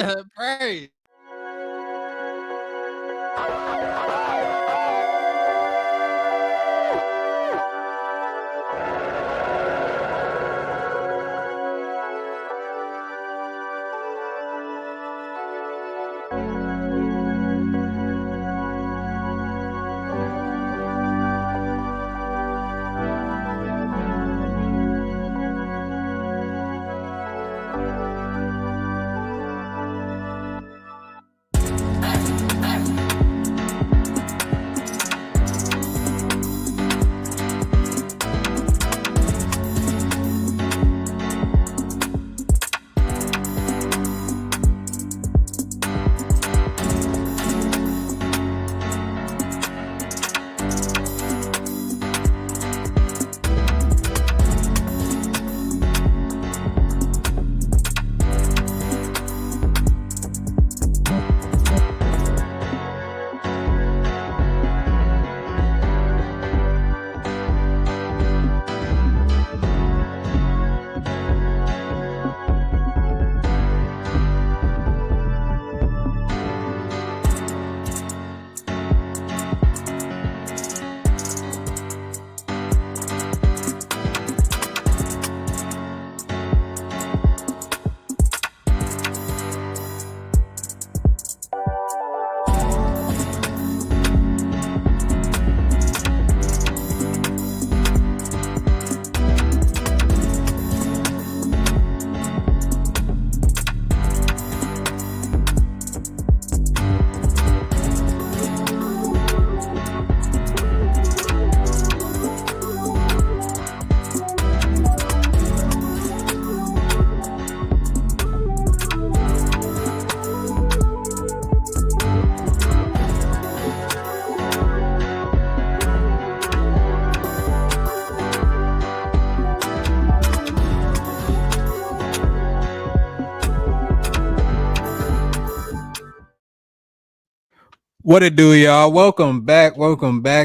Pray. What it do, y'all? Welcome back.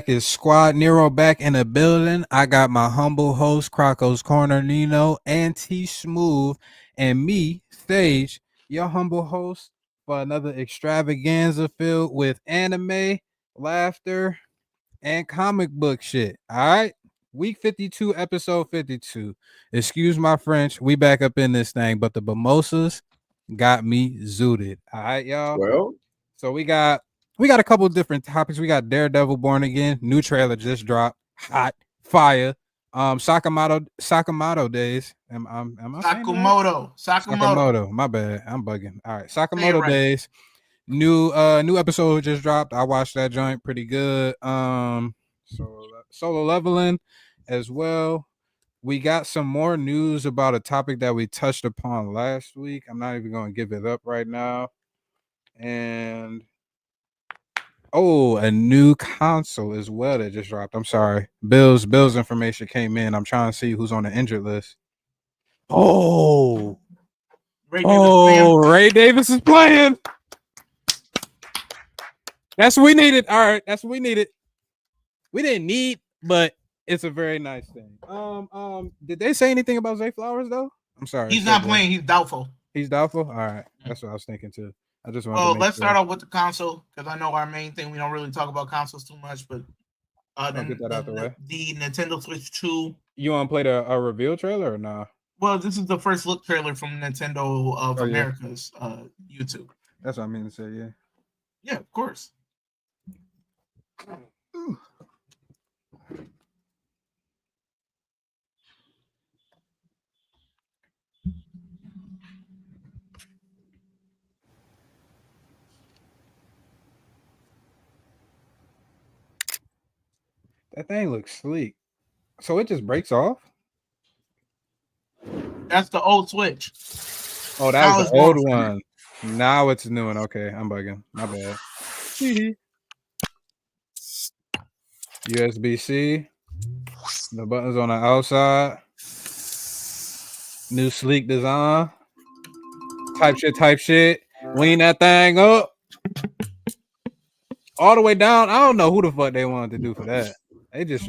It's Squad Nero back in the building. I got my humble host, Croco's Corner, Nino, and T Smooth, and me, Stage, your humble host for another extravaganza filled with anime, laughter, and comic book shit. All right. Week 52, episode 52. Excuse my French. We back up in this thing, but the mimosas got me zooted. All right, y'all. Well, so we got a couple of different topics. We got Daredevil Born Again, new trailer just dropped, hot fire. Sakamoto days. Am I saying that? Sakamoto. My bad. I'm bugging. All right, Sakamoto days. New episode just dropped. I watched that joint, pretty good. Solo leveling as well. We got some more news about a topic that we touched upon last week. I'm not even going to give it up right now. And a new console as well that just dropped. I'm sorry. Bill's information came in. I'm trying to see who's on the injured list. Ray Davis is playing. That's what we needed. All right, that's what we needed. We didn't need, but it's a very nice thing. Did they say anything about Zay Flowers though? I'm sorry. He's not playing. He's doubtful. He's doubtful. All right, that's what I was thinking too. I just want. Well, let's start off with the console because I know our main thing. We don't really talk about consoles too much, but get that out the way. The Nintendo Switch 2. You want to play the reveal trailer or nah? Well, this is the first look trailer from Nintendo of America's YouTube. That's what I mean to say. Yeah. Yeah, of course. Ooh. That thing looks sleek. So it just breaks off? That's the old Switch. Oh, that was the old one. Now it's a new one. Okay, I'm bugging. My bad. USB-C. The buttons on the outside. New sleek design. Type shit. Lean that thing up. All the way down. I don't know who the fuck they wanted to do for that. They just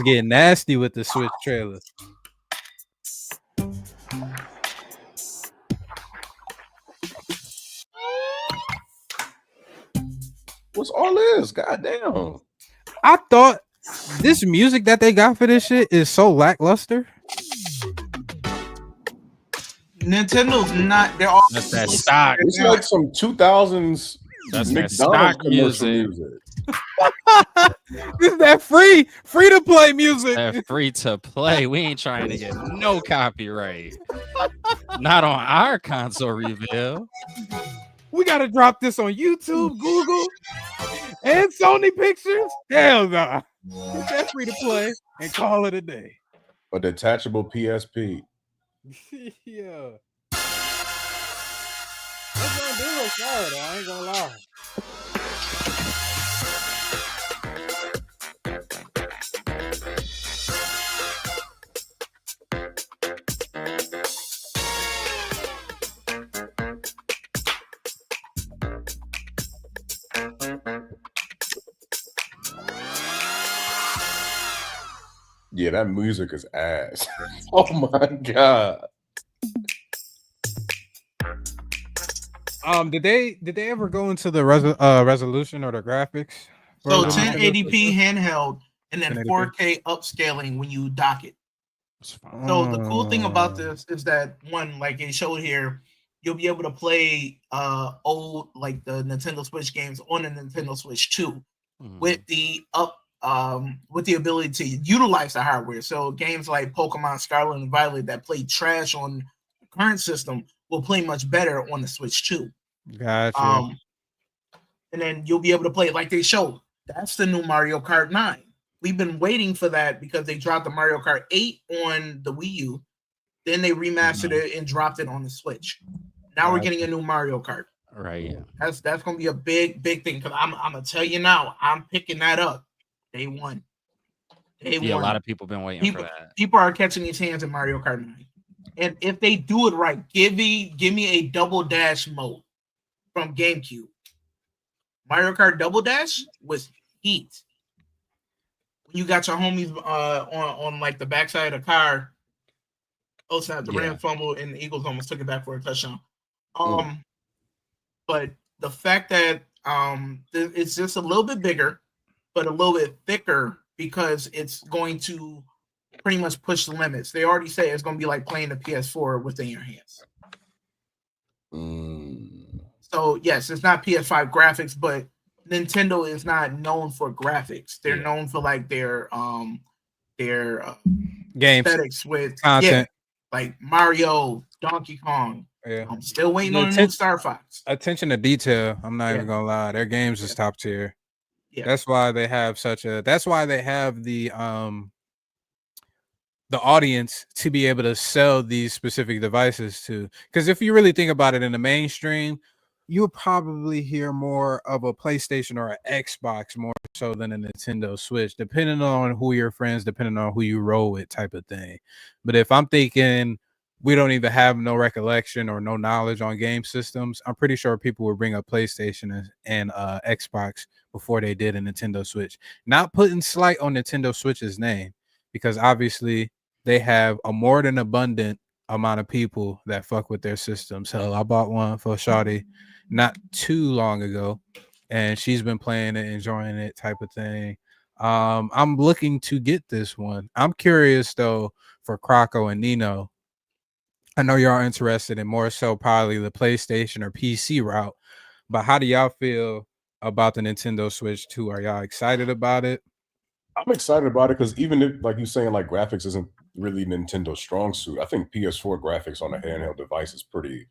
get nasty with the Switch trailer. What's all this? Goddamn. I thought this music that they got for this shit is so lackluster. Nintendo's not. They're all. That's that stock. It's like some 2000s That's that McDonald's stock commercial music. This is that free to play music. That free to play. We ain't trying to get no copyright. Not on our console reveal. We gotta drop this on YouTube, Google, and Sony Pictures. Hell nah. Get that free to play and call it a day. A detachable PSP. Yeah. That's gonna do us hard, though. I ain't gonna lie. Yeah, that music is ass. Oh my god. Did they ever go into the resolution or the graphics? So 1080p handheld and then 4K upscaling when you dock it. So the cool thing about this is that one, like it showed here, you'll be able to play old like the Nintendo Switch games on the Nintendo Switch 2 with the ability to utilize the hardware. So games like Pokemon Scarlet and Violet that play trash on the current system will play much better on the Switch 2. Gotcha. And then you'll be able to play it like they showed. That's the new Mario Kart 9. We've been waiting for that because they dropped the Mario Kart 8 on the Wii U. Then they remastered it and dropped it on the Switch. Now we're getting a new Mario Kart. Right. That's going to be a big thing because I'm going to tell you now, I'm picking that up. Day one. A lot of people been waiting for that. People are catching these hands in Mario Kart 9. And if they do it right, give me a double dash mode from GameCube. Mario Kart Double Dash was heat. When you got your homies on like the backside of the car. Oh, snap, the Rams fumbled and the Eagles almost took it back for a touchdown. But the fact that it's just a little bit bigger, but a little bit thicker because it's going to pretty much push the limits. They already say it's going to be like playing the PS4 within your hands. So yes, it's not PS5 graphics, but Nintendo is not known for graphics. They're known for like their games aesthetics with content, like Mario, Donkey Kong. Yeah, I'm still waiting on a new Star Fox. Attention to detail. I'm not even gonna lie. Their games is top tier. Yeah, that's why they have That's why they have the audience to be able to sell these specific devices to. Because if you really think about it in the mainstream, you'll probably hear more of a PlayStation or an Xbox more so than a Nintendo Switch, depending on who your friends, depending on who you roll with, type of thing. But if I'm thinking we don't even have no recollection or no knowledge on game systems, I'm pretty sure people would bring up PlayStation and Xbox before they did a Nintendo Switch. Not putting slight on Nintendo Switch's name, because obviously they have a more than abundant amount of people that fuck with their systems. Hell, I bought one for Shawty not too long ago, and she's been playing it, enjoying it, type of thing. I'm looking to get this one. I'm curious though for Croco and Nino. I know y'all interested in more so probably the PlayStation or PC route, but how do y'all feel about the Nintendo Switch 2? Are y'all excited about it? I'm excited about it because even if, like you're saying, like graphics isn't really Nintendo's strong suit, I think PS4 graphics on a handheld device is pretty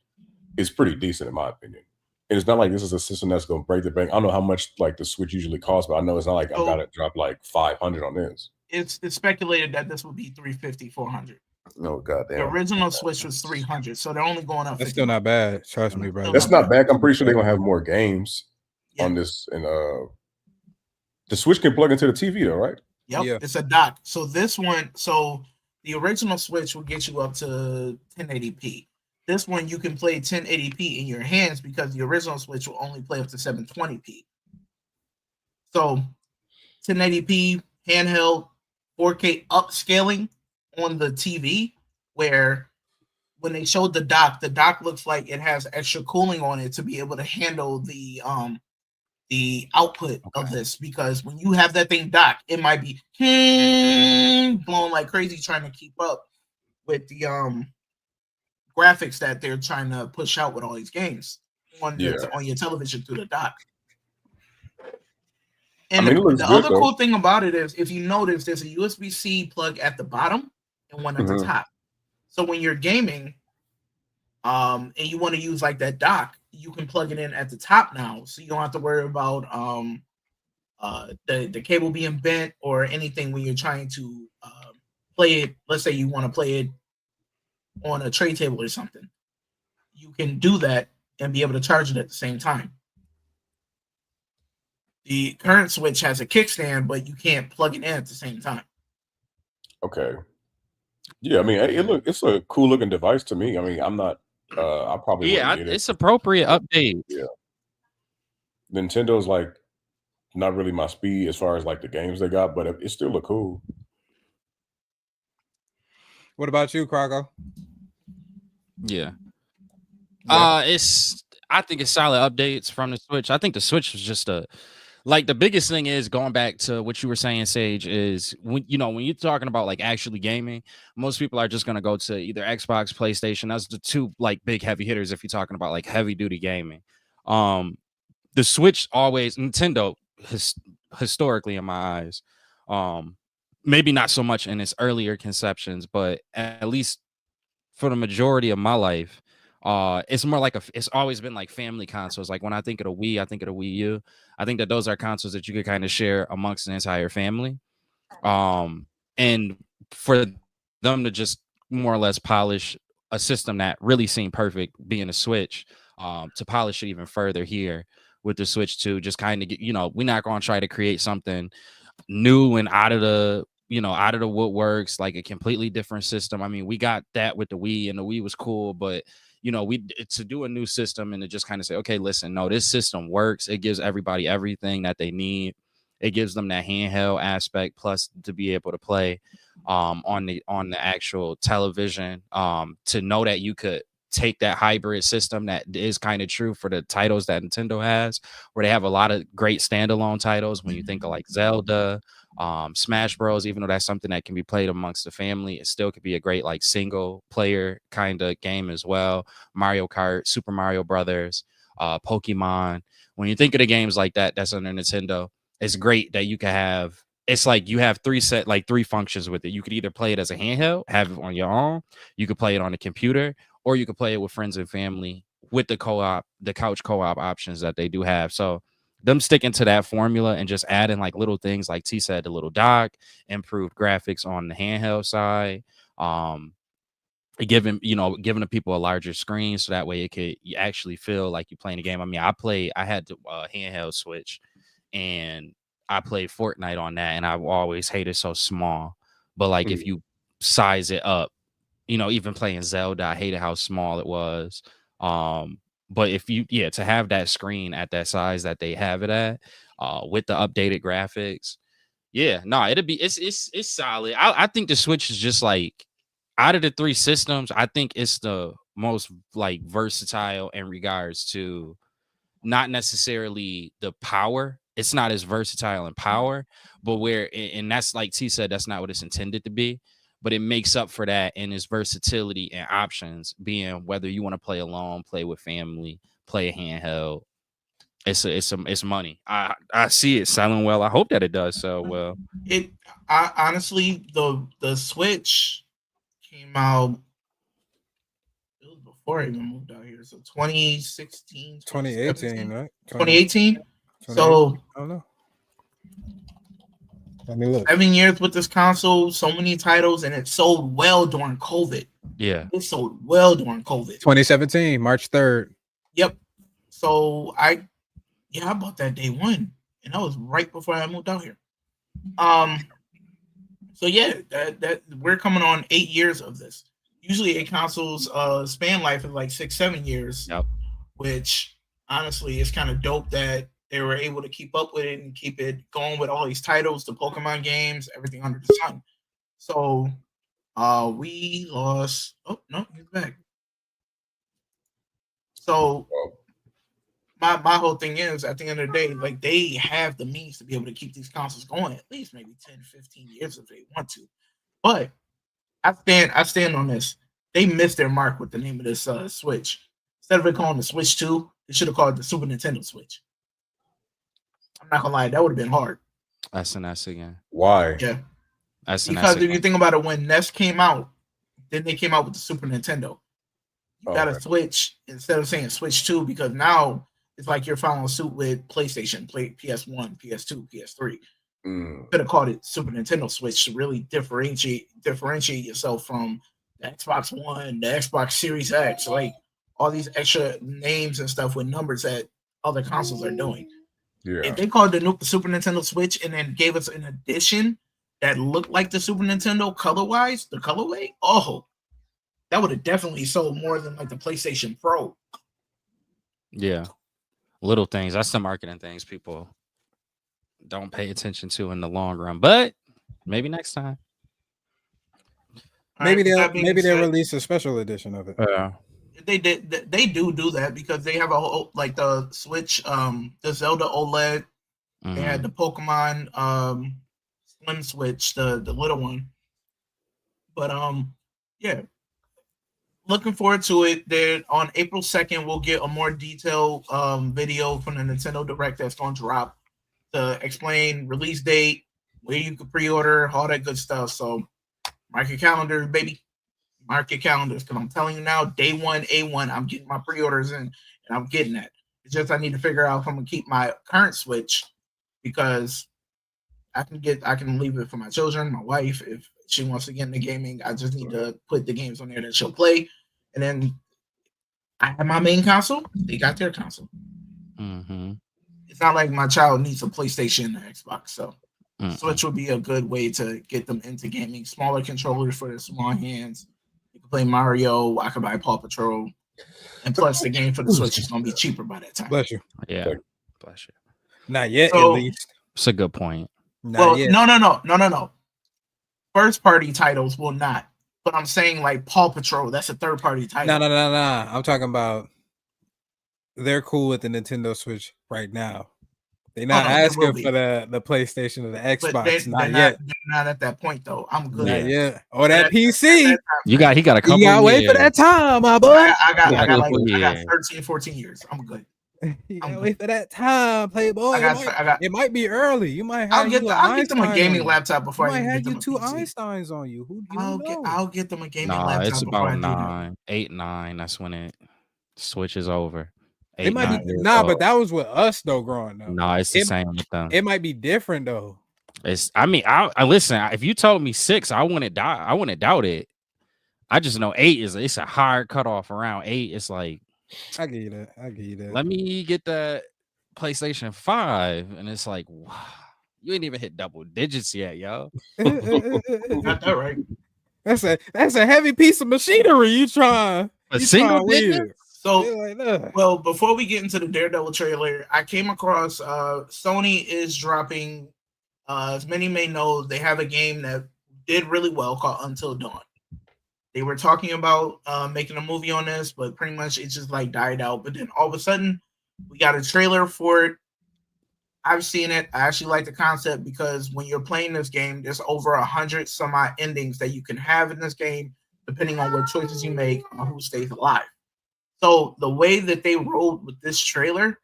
decent in my opinion. And it's not like this is a system that's going to break the bank. I don't know how much like the Switch usually costs, but I know it's not like I've got to drop like $500 on this. It's speculated that this would be $350, $400. No, goddamn. The original Switch was $300, so they're only going up. That's still not bad. Trust me, bro. That's not bad. I'm pretty sure they're gonna have more games on this, and the Switch can plug into the TV though, right? Yep, yeah. It's a dock. So this one, the original Switch will get you up to 1080p. This one you can play 1080p in your hands because the original Switch will only play up to 720p. So 1080p handheld, 4K upscaling on the TV, where when they showed the dock looks like it has extra cooling on it to be able to handle the the output of this, because when you have that thing docked, it might be blowing like crazy trying to keep up with the graphics that they're trying to push out with all these games on your television through the dock. And the other cool thing about it is, if you notice, there's a USB-C plug at the bottom and one at the top. So when you're gaming, and you want to use like that dock, you can plug it in at the top now, so you don't have to worry about the cable being bent or anything when you're trying to play it. Let's say you want to play it on a tray table or something. You can do that and be able to charge it at the same time. The current Switch has a kickstand, but you can't plug it in at the same time. Okay. Yeah, I mean, it's a cool looking device to me. I mean, I'm not. I probably wouldn't get it. It's appropriate update. Yeah. Nintendo's like not really my speed as far as like the games they got, but it still look cool. What about you, Croco? Yeah. I think it's solid updates from the Switch. I think the Switch was just like the biggest thing is going back to what you were saying, Sage, is when you're talking about like actually gaming, most people are just gonna go to either Xbox, PlayStation. That's the two like big heavy hitters if you're talking about like heavy duty gaming. The Switch always Nintendo historically in my eyes, maybe not so much in its earlier conceptions, but at least for the majority of my life, it's more like it's always been like family consoles. Like when I think of the Wii, I think of the Wii U. I think that those are consoles that you could kind of share amongst an entire family. And for them to just more or less polish a system that really seemed perfect, being a Switch, to polish it even further here with the Switch 2, just kind of get, we're not going to try to create something new and out of the woodworks, like a completely different system. I mean, we got that with the Wii, and the Wii was cool, but to do a new system and to just kind of say, okay, listen, no, this system works. It gives everybody everything that they need. It gives them that handheld aspect, plus to be able to play on the actual television, to know that you could take that hybrid system that is kind of true for the titles that Nintendo has, where they have a lot of great standalone titles. When you think of like Zelda, Smash Bros, even though that's something that can be played amongst the family, it still could be a great like single player kind of game as well. Mario Kart, Super Mario Brothers, Pokemon. When you think of the games like that, that's under Nintendo, it's great that you can have. It's like you have three functions with it. You could either play it as a handheld, have it on your own. You could play it on a computer, or you could play it with friends and family with the couch co-op options that they do have. So them sticking to that formula and just adding like little things, like T said, the little dock, improved graphics on the handheld side, giving the people a larger screen, so that way you actually feel like you're playing a game. I mean, I had the handheld Switch, and I played Fortnite on that, and I've always hated so small. But like if you size it up, even playing Zelda, I hated how small it was. But if to have that screen at that size that they have it at, with the updated graphics, it's solid. I think the Switch is just like, out of the three systems, I think it's the most like versatile in regards to not necessarily the power. It's not as versatile in power, but and that's like T said, that's not what it's intended to be. But it makes up for that in its versatility and options, being whether you want to play alone, play with family, play a handheld. It's money. I see it selling well. I hope that it does sell well. Honestly, the Switch came out, it was before I even moved out here. So 2016, 2018, right? 2018. So I don't know. Let me look. 7 years with this console, so many titles, and it sold well during COVID. Yeah. It sold well during COVID. 2017, March 3rd. Yep. So I bought that day one, and that was right before I moved out here. So yeah, that we're coming on 8 years of this. Usually a console's span life is like 6-7 years. Yep. Which honestly is kind of dope that they were able to keep up with it and keep it going with all these titles, the Pokemon games, everything under the sun. So we lost. Oh no, he's back. So my whole thing is, at the end of the day, like, they have the means to be able to keep these consoles going at least maybe 10, 15 years if they want to. But I stand on this. They missed their mark with the name of this Switch. Instead of it calling the Switch 2, they should have called it the Super Nintendo Switch. I'm not gonna lie, that would have been hard. SNS again. Why? Yeah. SNS Because again. if you think about it, when NES came out, then they came out with the Super Nintendo. You got to switch instead of saying Switch 2, because now it's like you're following suit with PlayStation, PS1, PS2, PS3. Could have called it Super Nintendo Switch to really differentiate yourself from the Xbox One, the Xbox Series X, like all these extra names and stuff with numbers that other consoles are doing. Yeah. If they called the Super Nintendo Switch and then gave us an edition that looked like the Super Nintendo color-wise, the colorway, that would have definitely sold more than like the PlayStation Pro. Yeah. Little things. That's the marketing things people don't pay attention to in the long run. But maybe next time. Maybe they'll release a special edition of it. They do that because they have a whole, like, the Switch, the Zelda OLED. They had the Pokemon Slim Switch, the little one. But yeah. Looking forward to it. There on April 2nd, we'll get a more detailed video from the Nintendo Direct that's going to drop to explain release date, where you can pre-order, all that good stuff. So mark your calendars, baby. Mark your calendars, because I'm telling you now, day one, A1, I'm getting my pre-orders in, and I'm getting that. It's just I need to figure out if I'm gonna keep my current Switch, because I can leave it for my children, my wife, if she wants to get into gaming. I just need to put the games on there that she'll play, and then I have my main console. They got their console. It's not like my child needs a PlayStation and an Xbox, so Switch would be a good way to get them into gaming. Smaller controllers for their small hands. You can play Mario. I can buy Paw Patrol, and plus the game for the Switch is gonna be cheaper by that time. Bless you. Yeah, bless you. Not yet, So, at least. It's a good point. Well, no. First party titles will not. But I'm saying, like, Paw Patrol, that's a third party title. No. I'm talking about they're cool with the Nintendo Switch right now. They're not asking for the PlayStation or the Xbox. Not yet. They're not at that point, though. I'm good. Not yet. Or that PC. He got a couple. You gotta wait for that time, my boy. I got 13, 14 years. I'm good. You gotta wait for that time, Playboy. It might be early. You might have. I'll get them a gaming laptop before I get have them you two PC. Einsteins on you. I'll get them a gaming laptop. It's about 8, 9. That's when it switches over. It might be but that was with us though growing up. No, it's the same with them. It might be different though. I listen. If you told me 6, I wouldn't doubt it. I just know 8 it's a hard cutoff. Around 8, it's like, I get you that. Let me get the PlayStation 5, and it's like, wow, you ain't even hit double digits yet, yo. Got that right. That's a heavy piece of machinery. You trying single digit? So, well, before we get into the Daredevil trailer, I came across Sony is dropping, as many may know, they have a game that did really well called Until Dawn. They were talking about making a movie on this, but pretty much it just like died out. But then all of a sudden, we got a trailer for it. I've seen it. I actually like the concept because when you're playing this game, there's over 100 some odd endings that you can have in this game, depending on what choices you make on who stays alive. So the way that they rolled with this trailer,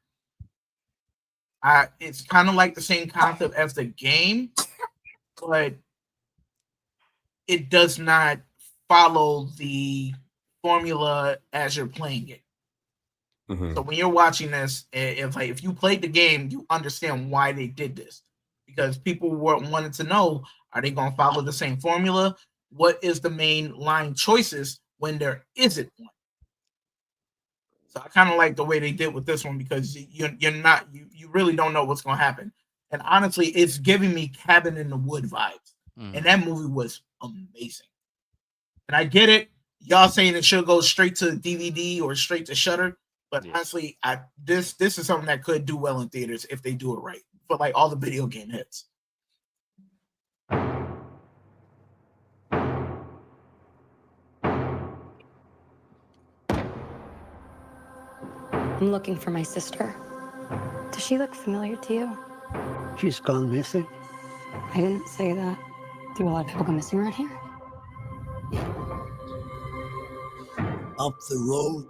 it's kind of like the same concept as the game, but it does not follow the formula as you're playing it. So when you're watching this, if you played the game, you understand why they did this, because people wanted to know, are they going to follow the same formula? What is the main line choices when there isn't one? So I kind of like the way they did with this one, because you really don't know what's going to happen. And honestly, it's giving me Cabin in the Wood vibes. And that movie was amazing. And I get it. Y'all saying it should go straight to DVD or straight to Shudder. But honestly, this is something that could do well in theaters if they do it right. For like all the video game hits. I'm looking for my sister. Does she look familiar to you? She's gone missing. I didn't say that. Do a lot of people go missing around here? Up the road,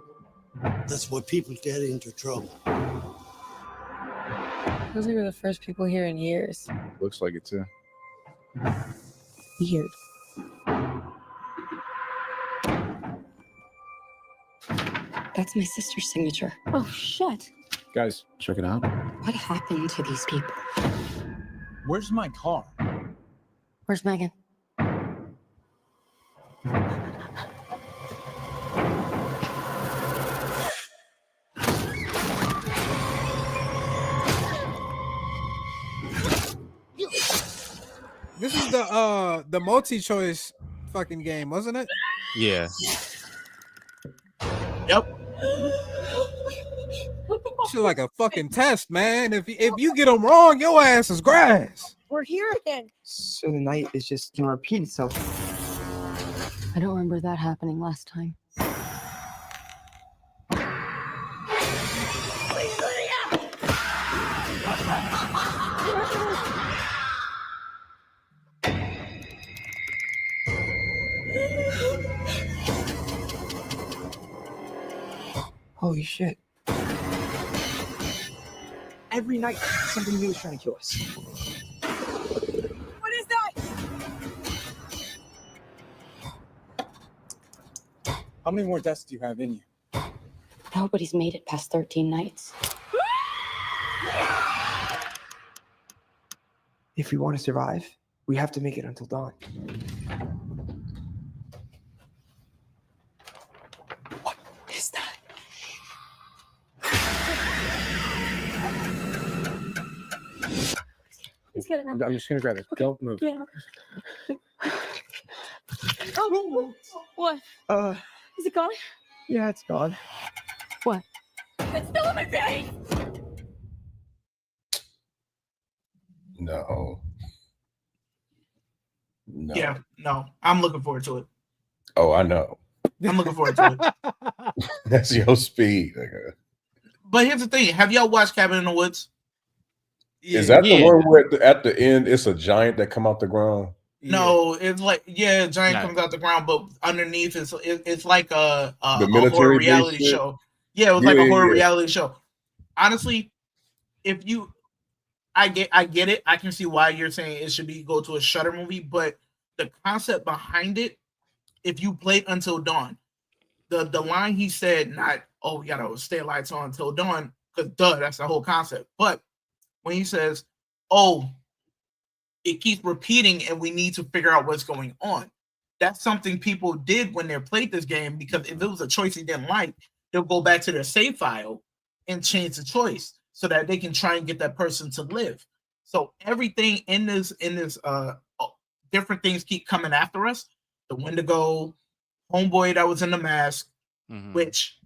that's where people get into trouble. Feels like we're the first people here in years. Looks like it too. Weird. That's my sister's signature. Oh, shit. Guys, check it out. What happened to these people? Where's my car? Where's Megan? This is the multi-choice fucking game, wasn't it? Yeah. Yep. Shit like a fucking test, man. If you get them wrong, your ass is grass. We're here again. So the night is just gonna repeat itself. I don't remember that happening last time. Holy shit. Every night, something new is trying to kill us. What is that? How many more deaths do you have in you? Nobody's made it past 13 nights. If we want to survive, we have to make it until dawn. What is that? Let's get it now. I'm just gonna grab it. Don't move. Yeah. Oh, what? Is it gone? Yeah, it's gone. What? It's still in my face! No. Yeah, no. I'm looking forward to it. Oh, I know. I'm looking forward to it. That's your speed, nigga. But here's the thing: have y'all watched Cabin in the Woods? Is that the one where at the end it's a giant that come out the ground? No, it's like a giant No. comes out the ground, but underneath it's like a military horror base reality shit? show. Yeah, it was like a Yeah, horror yeah. reality show. Honestly, if you, I get it. I can see why you're saying it should go to a Shudder movie, but the concept behind it, if you played Until Dawn, the line he said, not we gotta stay lights on until dawn, because that's the whole concept. But when he says, it keeps repeating and we need to figure out what's going on. That's something people did when they played this game, because if it was a choice they didn't like, they'll go back to their save file and change the choice so that they can try and get that person to live. So everything in this different things keep coming after us. The Wendigo, homeboy that was in the mask, which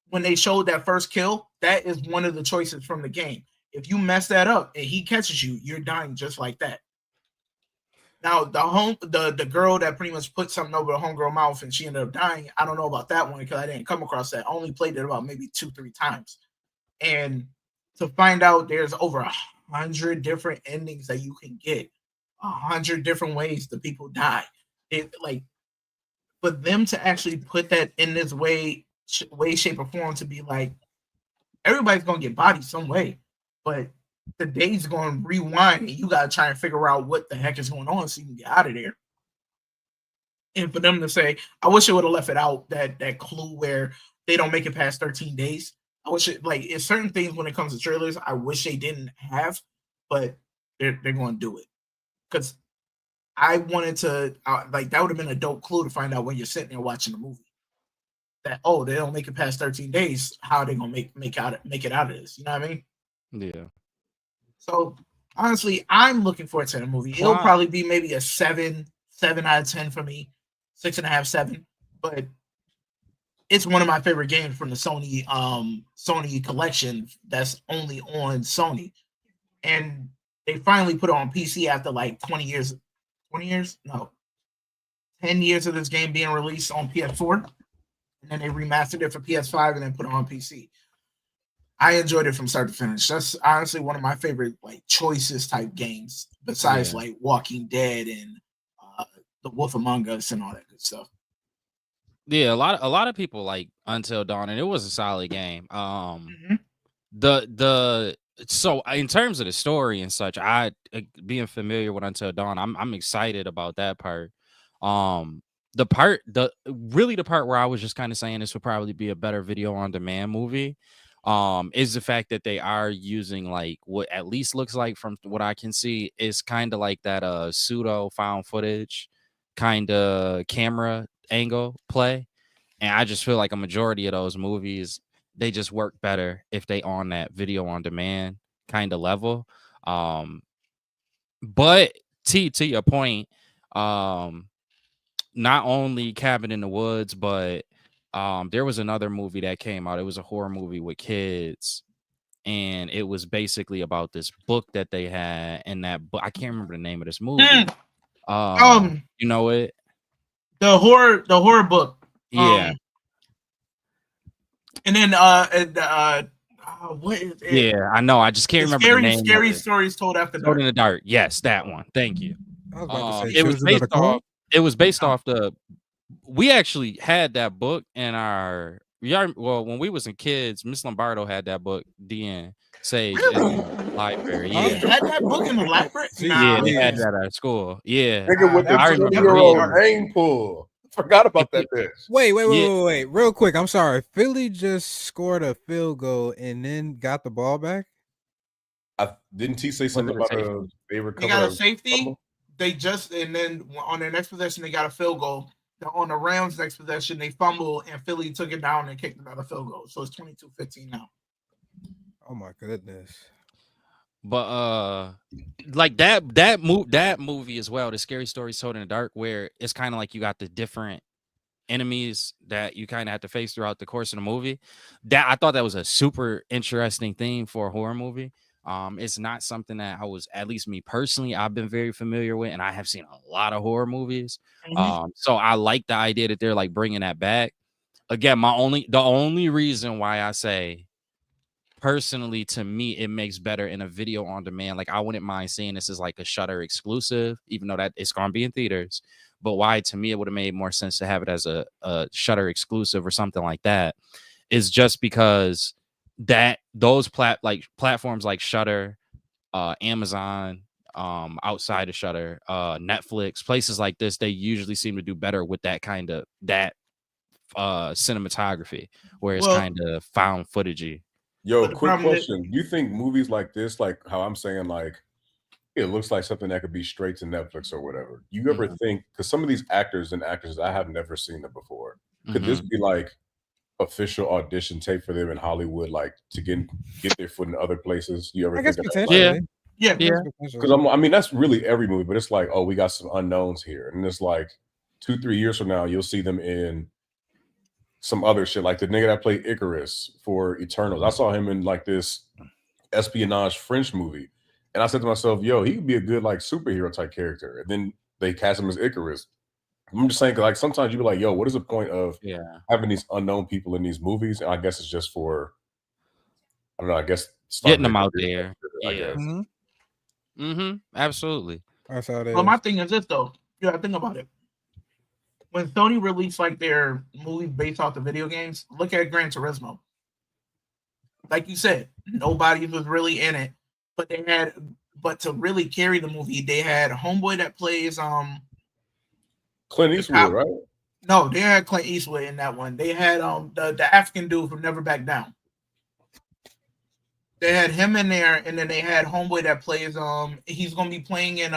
when they showed that first kill, that is one of the choices from the game. If you mess that up and he catches you, you're dying just like that. Now, the girl that pretty much put something over the homegirl mouth and she ended up dying, I don't know about that one because I didn't come across that. I only played it about maybe 2-3 times. And to find out there's over 100 different endings that you can get, 100 different ways the people die. For them to actually put that in this way, shape, or form to be like, everybody's going to get bodied some way, but the day's going to rewind and you got to try and figure out what the heck is going on so you can get out of there. And for them to say, I wish it would have left it out, that clue where they don't make it past 13 days. I wish it, it's certain things when it comes to trailers, I wish they didn't have, but they're going to do it. Because I wanted to, that would have been a dope clue to find out when you're sitting there watching the movie. That, they don't make it past 13 days. How are they going to make it out of this? You know what I mean? Yeah. So honestly, I'm looking forward to the movie. It'll probably be maybe a 7 out of 10 for me, 6.5, 7. But it's one of my favorite games from the Sony collection that's only on Sony. And they finally put it on PC after 20 years. 20 years? No. 10 years of this game being released on PS4. And then they remastered it for PS5 and then put it on PC. I enjoyed it from start to finish. That's honestly one of my favorite like choices type games, besides like Walking Dead and The Wolf Among Us and all that good stuff. Yeah, a lot of people like Until Dawn, and it was a solid game. So in terms of the story and such, being familiar with Until Dawn, I'm excited about that part. The part where I was just kind of saying this would probably be a better video on demand movie, is the fact that they are using like what at least looks like from what I can see is kind of like that pseudo found footage kind of camera angle play. And I just feel like a majority of those movies, they just work better if they on that video on demand kind of level. But to your point, not only Cabin in the Woods, but there was another movie that came out. It was a horror movie with kids, and it was basically about this book that they had. And that book, I can't remember the name of this movie. You know it? The horror book. Yeah. And then what is it? Yeah, I know. I just can't remember the name. Scary Stories Told After Dark. Told in the Dark. Yes, that one. Thank you. I was about to say, It was based off the. We actually had that book in our. Well, when we was in kids, Miss Lombardo had that book. DN Sage in the library. Yeah, had that book in the library. Yeah, they had that at school. Yeah, Nigga with the 20-year-old aim pull. Forgot about that bitch. Wait. Real quick. I'm sorry. Philly just scored a field goal and then got the ball back. Didn't he say something about they got a safety? They just, and then on their next possession, they got a field goal. On the Rams' next possession, they fumbled and Philly took it down and kicked another field goal. So it's 22-15 now. Oh my goodness. But like that movie as well, the Scary Stories Told in the Dark, where it's kind of like you got the different enemies that you kind of have to face throughout the course of the movie. That I thought that was a super interesting theme for a horror movie. It's not something that I was, at least me personally, I've been very familiar with, and I have seen a lot of horror movies. So I like the idea that they're like bringing that back. Again, the only reason why I say personally, to me, it makes better in a video on demand. Like I wouldn't mind seeing this as like a Shudder exclusive, even though that it's going to be in theaters. But why, to me, it would have made more sense to have it as a Shudder exclusive or something like that, is just because that those platforms like Shudder, Amazon, outside of Shudder, Netflix, places like this, they usually seem to do better with that kind of cinematography, where it's kind of found footagey. Yo, quick question. Do you think movies like this, like how I'm saying, like it looks like something that could be straight to Netflix or whatever, you ever think, because some of these actors and actresses, I have never seen them before, could this be like official audition tape for them in Hollywood, like to get their foot in other places? You ever think of that? Yeah. Because I mean, that's really every movie, but it's like, oh, we got some unknowns here, and it's like 2-3 years from now, you'll see them in some other shit, like the nigga that played Icarus for Eternals. I saw him in like this espionage French movie, and I said to myself, yo, he could be a good like superhero type character. And then they cast him as Icarus. I'm just saying, like sometimes you be like, yo, what is the point of having these unknown people in these movies? And I guess it's just for, I don't know, I guess getting them out there. I guess. Absolutely. That's how it is. Well, my thing is this though. You gotta think about it. When Sony released like their movies based off the video games, look at Gran Turismo. Like you said, nobody was really in it, but to really carry the movie, they had a homeboy that plays Clint Eastwood, right? No, they had Clint Eastwood in that one. They had the African dude from Never Back Down. They had him in there, and then they had homeboy that plays he's gonna be playing in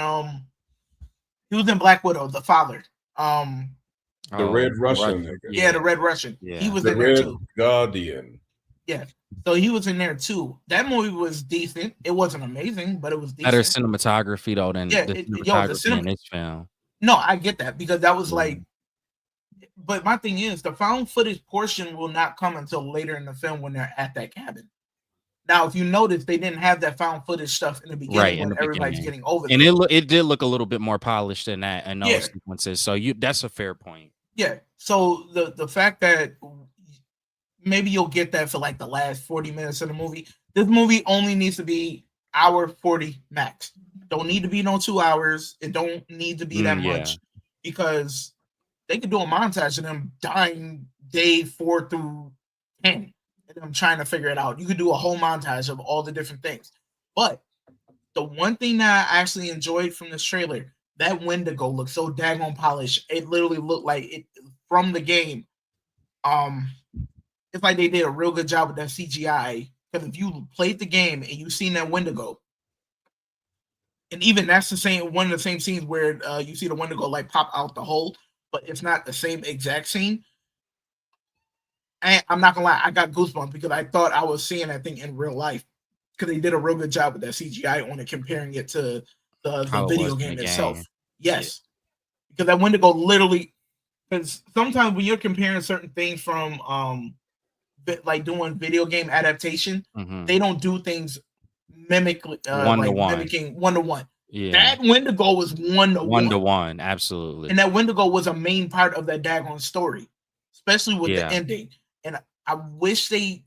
he was in Black Widow, the father. The Red Russian. Yeah, the Red Russian. Yeah. He was the in there Red too. Guardian. Yeah. So he was in there too. That movie was decent. It wasn't amazing, but it was decent. Better cinematography though than the cinematography in this film. No, I get that, because that was like, but my thing is the found footage portion will not come until later in the film when they're at that cabin. Now, if you notice, they didn't have that found footage stuff in the beginning when everybody's getting over there. And it did look a little bit more polished than that in those sequences. So that's a fair point. Yeah. So the fact that maybe you'll get that for like the last 40 minutes of the movie. This movie only needs to be hour 40 max. Don't need to be no 2 hours. It don't need to be that much because they could do a montage of them dying day 4 through 10 and them trying to figure it out. You could do a whole montage of all the different things. But the one thing that I actually enjoyed from this trailer, that Wendigo looked so daggone polished. It literally looked like it from the game. It's like they did a real good job with that CGI. Because if you played the game and you've seen that Wendigo, and even that's the same one of the same scenes where you see the Wendigo like pop out the hole, but it's not the same exact scene. And I'm not gonna lie, I got goosebumps because I thought I was seeing that thing in real life. Because they did a real good job with that CGI on it, comparing it to the video game itself. Yes, because that Wendigo literally. Because sometimes when you're comparing certain things from like doing video game adaptation, they don't do things mimicking one to one. Yeah, that Wendigo was one to one, absolutely. And that Wendigo was a main part of that daggone story, especially with the ending. And I wish they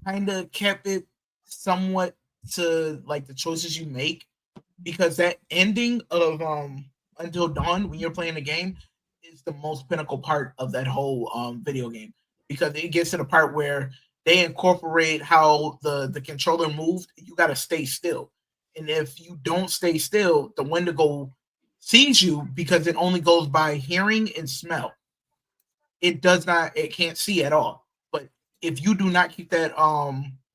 kind of kept it somewhat to like the choices you make, because that ending of Until Dawn when you're playing the game is the most pinnacle part of that whole video game, because it gets to the part where they incorporate how the controller moved. You got to stay still, and if you don't stay still, the Wendigo sees you because it only goes by hearing and smell. It can't see at all. But if you do not keep that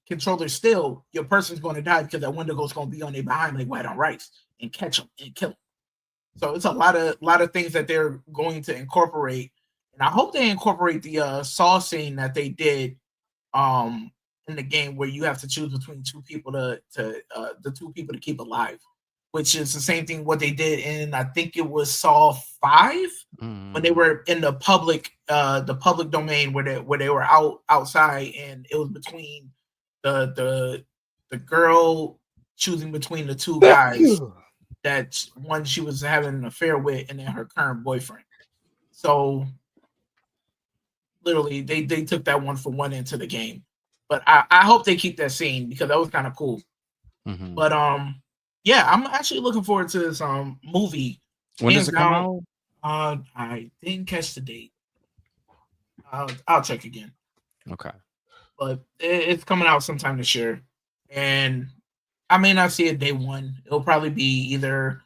controller still, your person's going to die because that Wendigo's going to be on their behind like white on rice and catch them and kill them. So it's a lot of things that they're going to incorporate, and I hope they incorporate the Saw scene that they did in the game where you have to choose between two people to keep alive, which is the same thing what they did in, I think it was Saw 5 when they were in the public domain where they were outside, and it was between the girl choosing between the two guys that one she was having an affair with, and then her current boyfriend. So literally they took that one for one into the game. But I hope they keep that scene because that was kind of cool. But yeah, I'm actually looking forward to this movie. When does it come out? I didn't catch the date. I'll check again. Okay. But it's coming out sometime this year. And I may not see it day one. It'll probably be either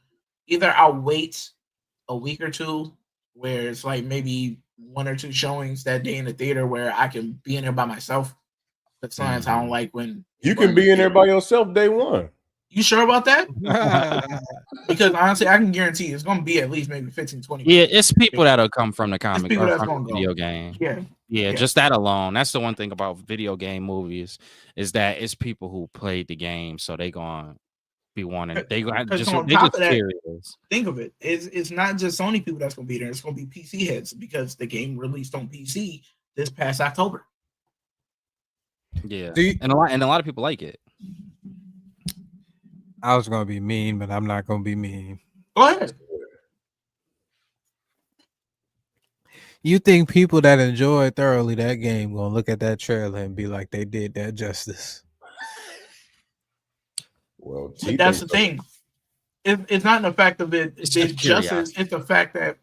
I'll wait a week or two where it's like maybe 1 or 2 showings that day in the theater where I can be in there by myself. But sometimes I don't like when you can be in there by yourself day one. You sure about that? Because honestly, I can guarantee it's going to be at least maybe 15, 20. Yeah, it's people that'll come from the comic or from the video game. Yeah, just that alone. That's the one thing about video game movies is that it's people who played the game, so they gonna be wanting. They just curious. Think of it. It's not just Sony people that's gonna be there. It's gonna be PC heads because the game released on PC this past October. Yeah, and a lot of people like it. I was gonna be mean, but I'm not gonna be mean. Go ahead. You think people that enjoy thoroughly that game gonna look at that trailer and be like they did that justice? Well, that's the thing. It's not the fact of it. It's justice. It's the fact that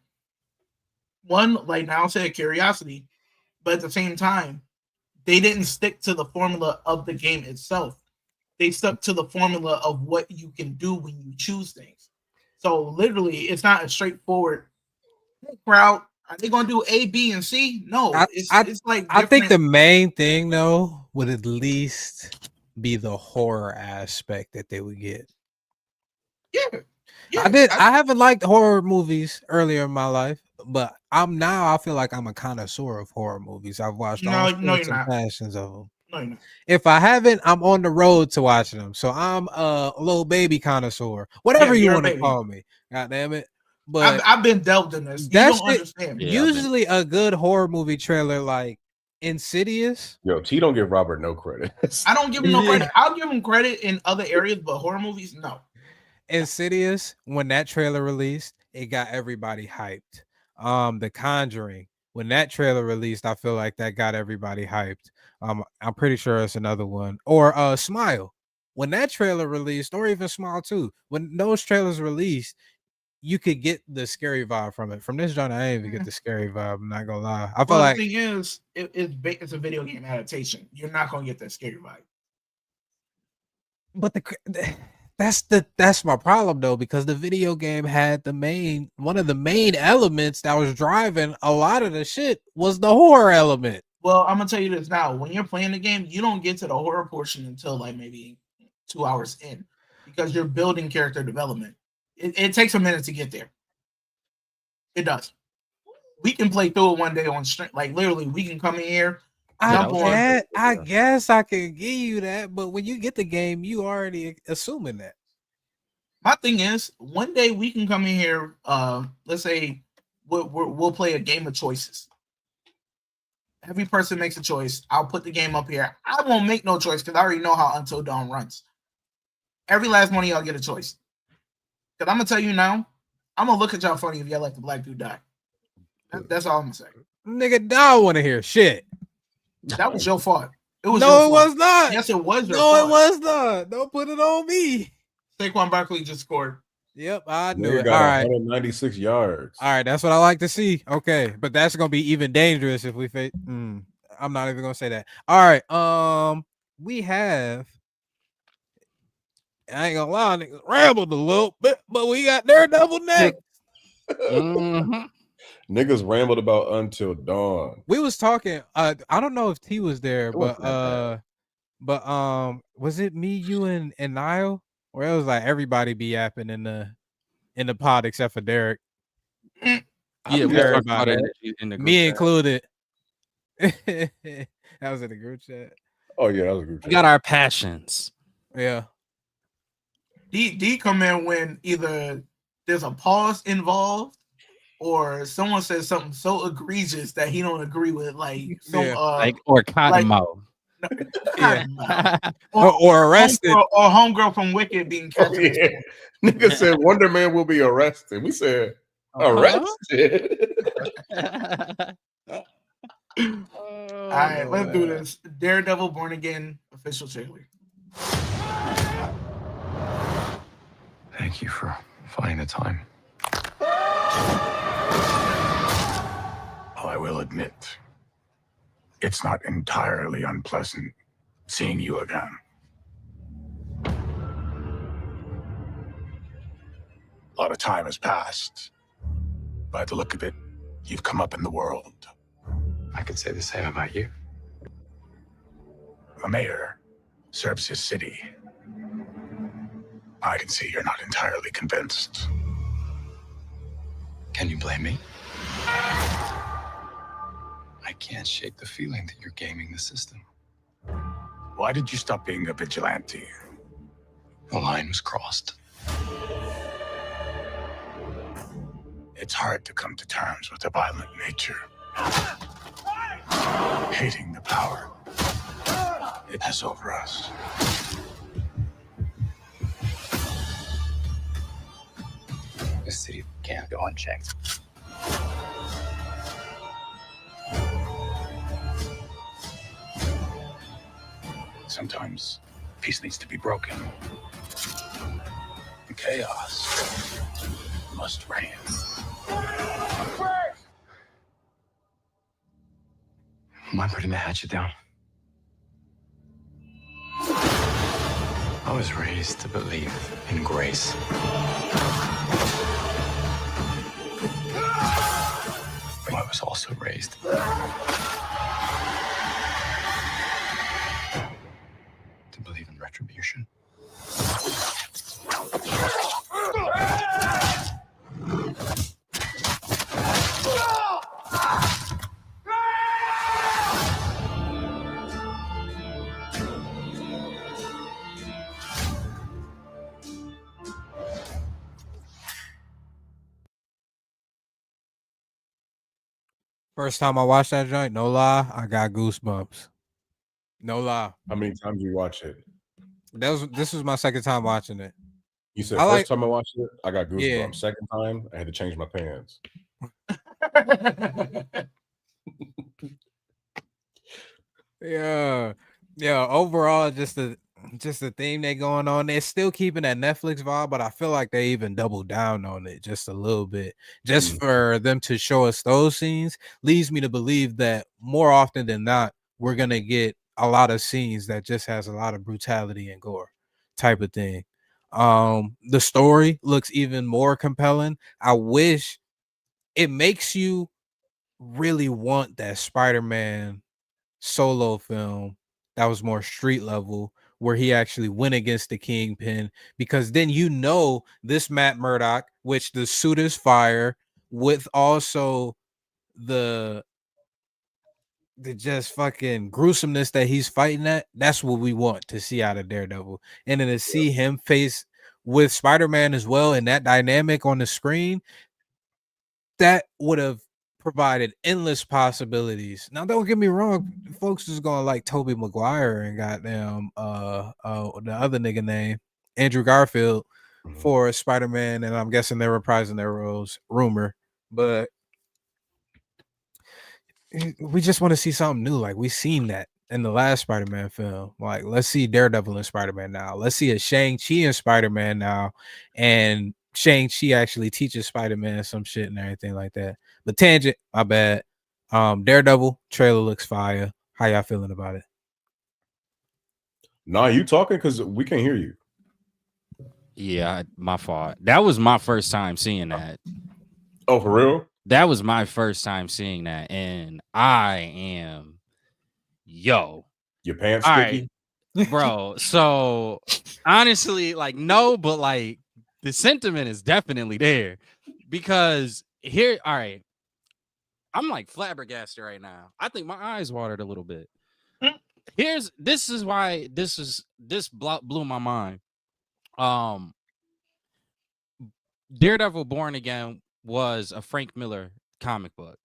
one, like now, said curiosity, but at the same time, they didn't stick to the formula of the game itself. They stuck to the formula of what you can do when you choose things. So literally, it's not a straightforward crowd. Are they going to do A, B, and C? No, it's like different. I think the main thing though would at least be the horror aspect that they would get. Yeah. I haven't liked horror movies earlier in my life, but I feel like I'm a connoisseur of horror movies. I've watched all sorts and passions of them. No, you're not. If I haven't, I'm on the road to watching them. So I'm a little baby connoisseur, whatever you want to call me. God damn it. But I've been delved in this. You don't understand. Usually a good horror movie trailer like Insidious. Yo, T don't give Robert no credit. I don't give him no credit. I'll give him credit in other areas, but horror movies, no. Insidious, when that trailer released, it got everybody hyped. The Conjuring, when that trailer released, I feel like that got everybody hyped. I'm pretty sure it's another one. Or Smile. When that trailer released, or even Smile 2, when those trailers released, you could get the scary vibe from it. From this joint, I didn't even get the scary vibe. I'm not gonna lie. I feel like the thing is, it's a video game adaptation. You're not gonna get that scary vibe. But that's my problem though, because the video game had one of the main elements that was driving a lot of the shit was the horror element. Well, I'm gonna tell you this now. When you're playing the game, you don't get to the horror portion until like maybe 2 hours in, because you're building character development. It takes a minute to get there. It does. We can play through it one day on stream. Like literally, we can come in here. I guess I can give you that, but when you get the game, you already assuming that. My thing is, one day we can come in here. Let's say we'll play a game of choices. Every person makes a choice. I'll put the game up here. I won't make no choice because I already know how Until Dawn runs. Every last one of y'all get a choice. Because I'm gonna tell you now, I'm gonna look at y'all funny if y'all let the black dude die. That's all I'm gonna say. Nigga, I don't want to hear shit. That was your fault. It was no, it was not. Yes, it was your no, fault. it was not. Don't put it on me. Saquon Barkley just scored. Yep, I knew Nigga it. got All right, 196 yards. all right, that's what I like to see. Okay, but that's gonna be even dangerous if we face. I'm not even gonna say that. All right, we have. I ain't gonna lie, niggas rambled a little bit, but we got DareDevil next. Niggas rambled about Until Dawn. We was talking. I don't know if T was there, but was it me, you, and Niall? Where it was like everybody be yapping in the pod except for Derek. Yeah, we talked about it in the group me chat. included. That was in the group chat. Oh yeah, that was a group chat. We got our passions. Yeah. D come in when either there's a pause involved or someone says something so egregious that he don't agree with, like or Cottonmouth. Or arrested. Or homegirl from Wicked being catched. Nigga said Wonder Man will be arrested. We said arrested. All right, let's do this. DareDevil Born Again official trailer. Thank you for finding the time. I will admit, it's not entirely unpleasant seeing you again. A lot of time has passed. By the look of it, you've come up in the world. I could say the same about you. The mayor serves his city. I can see you're not entirely convinced. Can you blame me? I can't shake the feeling that you're gaming the system. Why did you stop being a vigilante? The line was crossed. It's hard to come to terms with a violent nature. Hating the power it has over us. This city can't go unchecked. Sometimes peace needs to be broken. And chaos must reign. Am I putting the hatchet down? I was raised to believe in grace. But I was also raised to believe in retribution. First time I watched that joint, no lie, I got goosebumps. No lie. How many times you watch it? This was my second time watching it. You said first time I watched it, I got goosebumps. Yeah. Second time, I had to change my pants. Yeah. Overall, just the theme they going on. They're still keeping that Netflix vibe, but I feel like they even doubled down on it just a little bit. Just for them to show us those scenes leads me to believe that more often than not, we're gonna get a lot of scenes that just has a lot of brutality and gore type of thing. The story looks even more compelling. I wish it makes you really want that Spider-Man solo film that was more street level, where he actually went against the Kingpin, because then this Matt Murdock, which the suit is fire, with also the just fucking gruesomeness that he's fighting at. That's what we want to see out of Daredevil, and then to see him face with Spider-Man as well, and that dynamic on the screen, that would have provided endless possibilities. Now, don't get me wrong, folks is gonna like Tobey Maguire and goddamn the other nigga name, Andrew Garfield, for Spider-Man, and I'm guessing they're reprising their roles, rumor. But we just want to see something new. Like, we seen that in the last Spider-Man film. Like, let's see Daredevil and Spider-Man now. Let's see a Shang-Chi and Spider-Man now, and Shang-Chi actually teaches Spider-Man some shit and everything like that. But tangent, my bad. Daredevil trailer looks fire. How y'all feeling about it? Nah, you talking because we can't hear you. Yeah, my fault. That was my first time seeing that. Oh, for real? That was my first time seeing that, and I am, your pants sticky, right, bro. So honestly, like, no, but like the sentiment is definitely there, because here, all right, I'm like flabbergasted right now. I think my eyes watered a little bit. This is why this blew my mind. Daredevil Born Again was a Frank Miller comic book.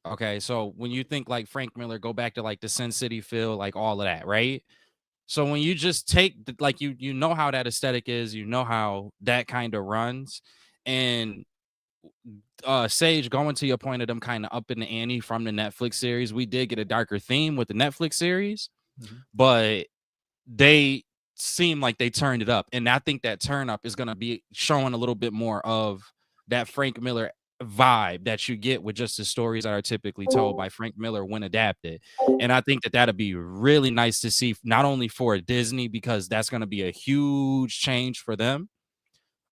Okay, so when you think like Frank Miller, go back to like the Sin City feel, like all of that, right? So when you just take like you know how that aesthetic is, you know how that kind of runs, and Sage, going to your point of them kind of up in the ante from the Netflix series, we did get a darker theme with the Netflix series, but they seem like they turned it up, and I think that turn up is going to be showing a little bit more of that Frank Miller vibe that you get with just the stories that are typically told by Frank Miller when adapted. And I think that that'd be really nice to see, not only for Disney, because that's going to be a huge change for them.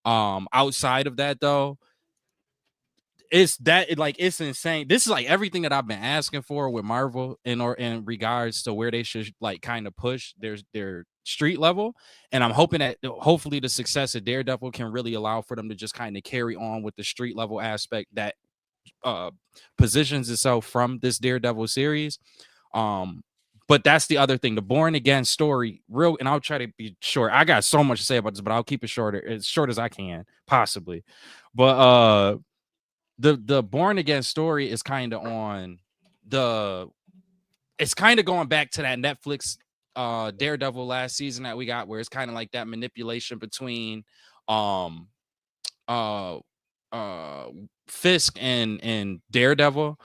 Outside of that, though, it's insane. This is like everything that I've been asking for with Marvel in regards to where they should like kind of push their street level. And I'm hoping that hopefully the success of Daredevil can really allow for them to just kind of carry on with the street level aspect that positions itself from this Daredevil series. But that's the other thing, the Born Again story, and I'll try to be short. I got so much to say about this, but I'll keep it shorter, as short as I can, possibly. But the Born Again story is kind of on it's kind of going back to that Netflix Daredevil last season that we got, where it's kind of like that manipulation between Fisk and Daredevil,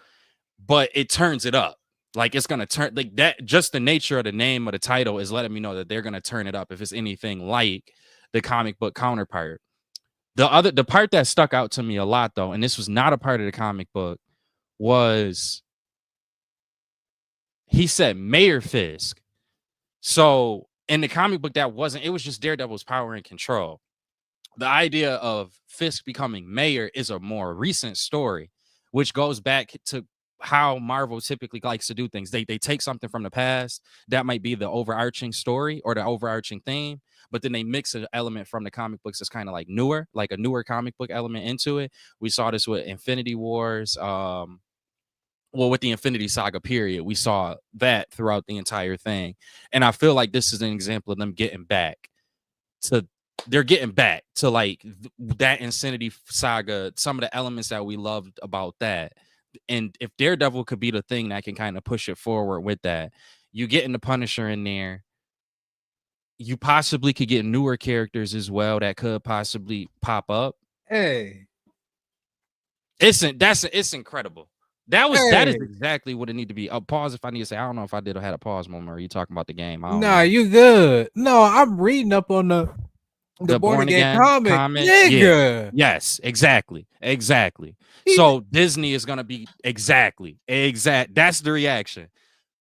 but it turns it up. Like, it's gonna turn like that. Just the nature of the name of the title is letting me know that they're gonna turn it up if it's anything like the comic book counterpart. The part that stuck out to me a lot, though, and this was not a part of the comic book, was he said Mayor Fisk. So in the comic book, it was just Daredevil's power and control. The idea of Fisk becoming mayor is a more recent story, which goes back to how Marvel typically likes to do things. They take something from the past that might be the overarching story or the overarching theme, but then they mix an element from the comic books that's kind of like a newer comic book element into it. We saw this with Infinity Wars. With the Infinity Saga period, we saw that throughout the entire thing. And I feel like this is an example of them getting back to like that Infinity Saga, some of the elements that we loved about that. And if Daredevil could be the thing that can kind of push it forward with that, you getting the Punisher in there. You possibly could get newer characters as well that could possibly pop up. Hey, it's incredible. That is exactly what it need to be. A pause if I need to say. I don't know if I had a pause moment. Or are you talking about the game? I don't know. You good. No, I'm reading up on the Born Again comic. Nigga. Yeah. Yes, exactly. So Disney is gonna be exact. That's the reaction.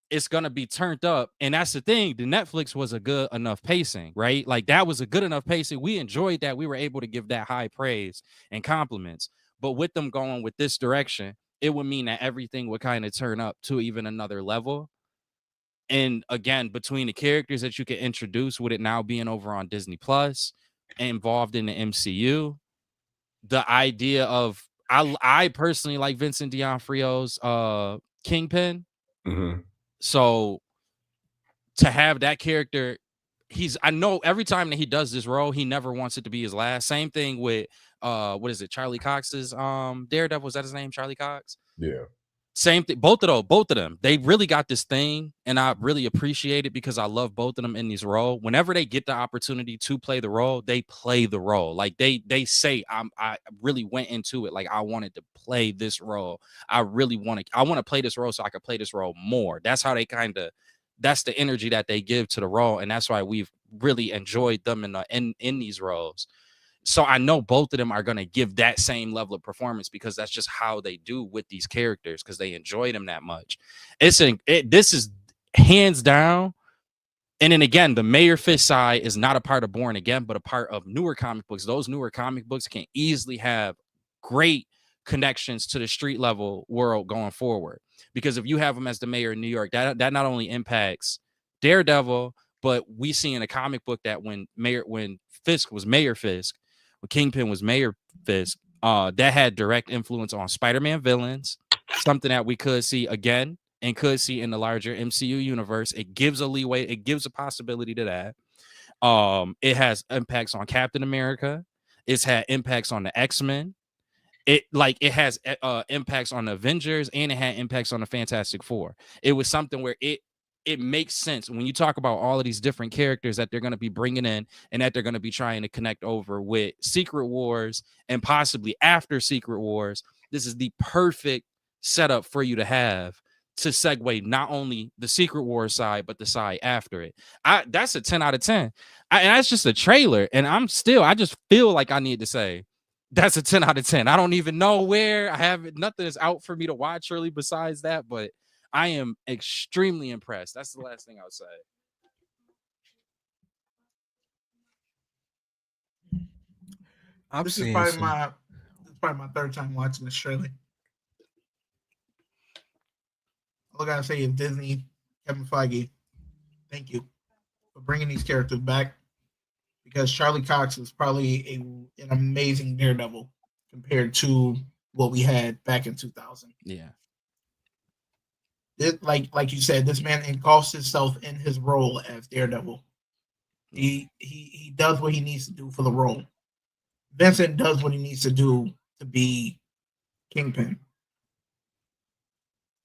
It's gonna be turned up, and that's the thing. The Netflix was a good enough pacing, right? Like that was a good enough pacing. We enjoyed that. We were able to give that high praise and compliments. But with them going with this direction, it would mean that everything would kind of turn up to even another level. And again, between the characters that you can introduce with it now being over on Disney Plus, involved in the MCU, the idea of I personally like Vincent D'Onofrio's Kingpin. Mm-hmm. So to have that character, I know every time that he does this role, he never wants it to be his last. Same thing with what is it, Charlie Cox's Daredevil, was that his name, Charlie Cox? Yeah. Same thing. Both of them, they really got this thing, and I really appreciate it because I love both of them in this role. Whenever they get the opportunity to play the role, they play the role. Like they say, I really went into it like I wanted to play this role. I want to play this role so I can play this role more. That's how they that's the energy that they give to the role, and that's why we've really enjoyed them in these roles. So I know both of them are going to give that same level of performance because that's just how they do with these characters because they enjoy them that much. This is hands down. And then again, the Mayor Fisk side is not a part of Born Again, but a part of newer comic books. Those newer comic books can easily have great connections to the street level world going forward. Because if you have him as the mayor of New York, that not only impacts Daredevil, but we see in a comic book that when Fisk was Mayor Fisk, when Kingpin was Mayor Fisk, that had direct influence on Spider-Man villains, something that we could see again and could see in the larger MCU universe. It gives a leeway, it gives a possibility to that. It has impacts on Captain America. It's had impacts on the X-Men. It has impacts on the Avengers, and it had impacts on the Fantastic Four. It was something where it makes sense when you talk about all of these different characters that they're going to be bringing in and that they're going to be trying to connect over with Secret Wars and possibly after Secret Wars. This is the perfect setup for you to have to segue not only the Secret Wars side, but the side after it. That's a 10 out of 10. And that's just a trailer. And I just feel like I need to say, that's a 10 out of 10. I don't even know where I have it. Nothing is out for me to watch really besides that, but I am extremely impressed. That's the last thing I'll say. This is probably my third time watching this trailer. All I gotta say is Disney, Kevin Feige, thank you for bringing these characters back. Because Charlie Cox is probably an amazing Daredevil compared to what we had back in 2000. Yeah. Like you said, this man engulfs himself in his role as Daredevil. He does what he needs to do for the role. Vincent does what he needs to do to be Kingpin.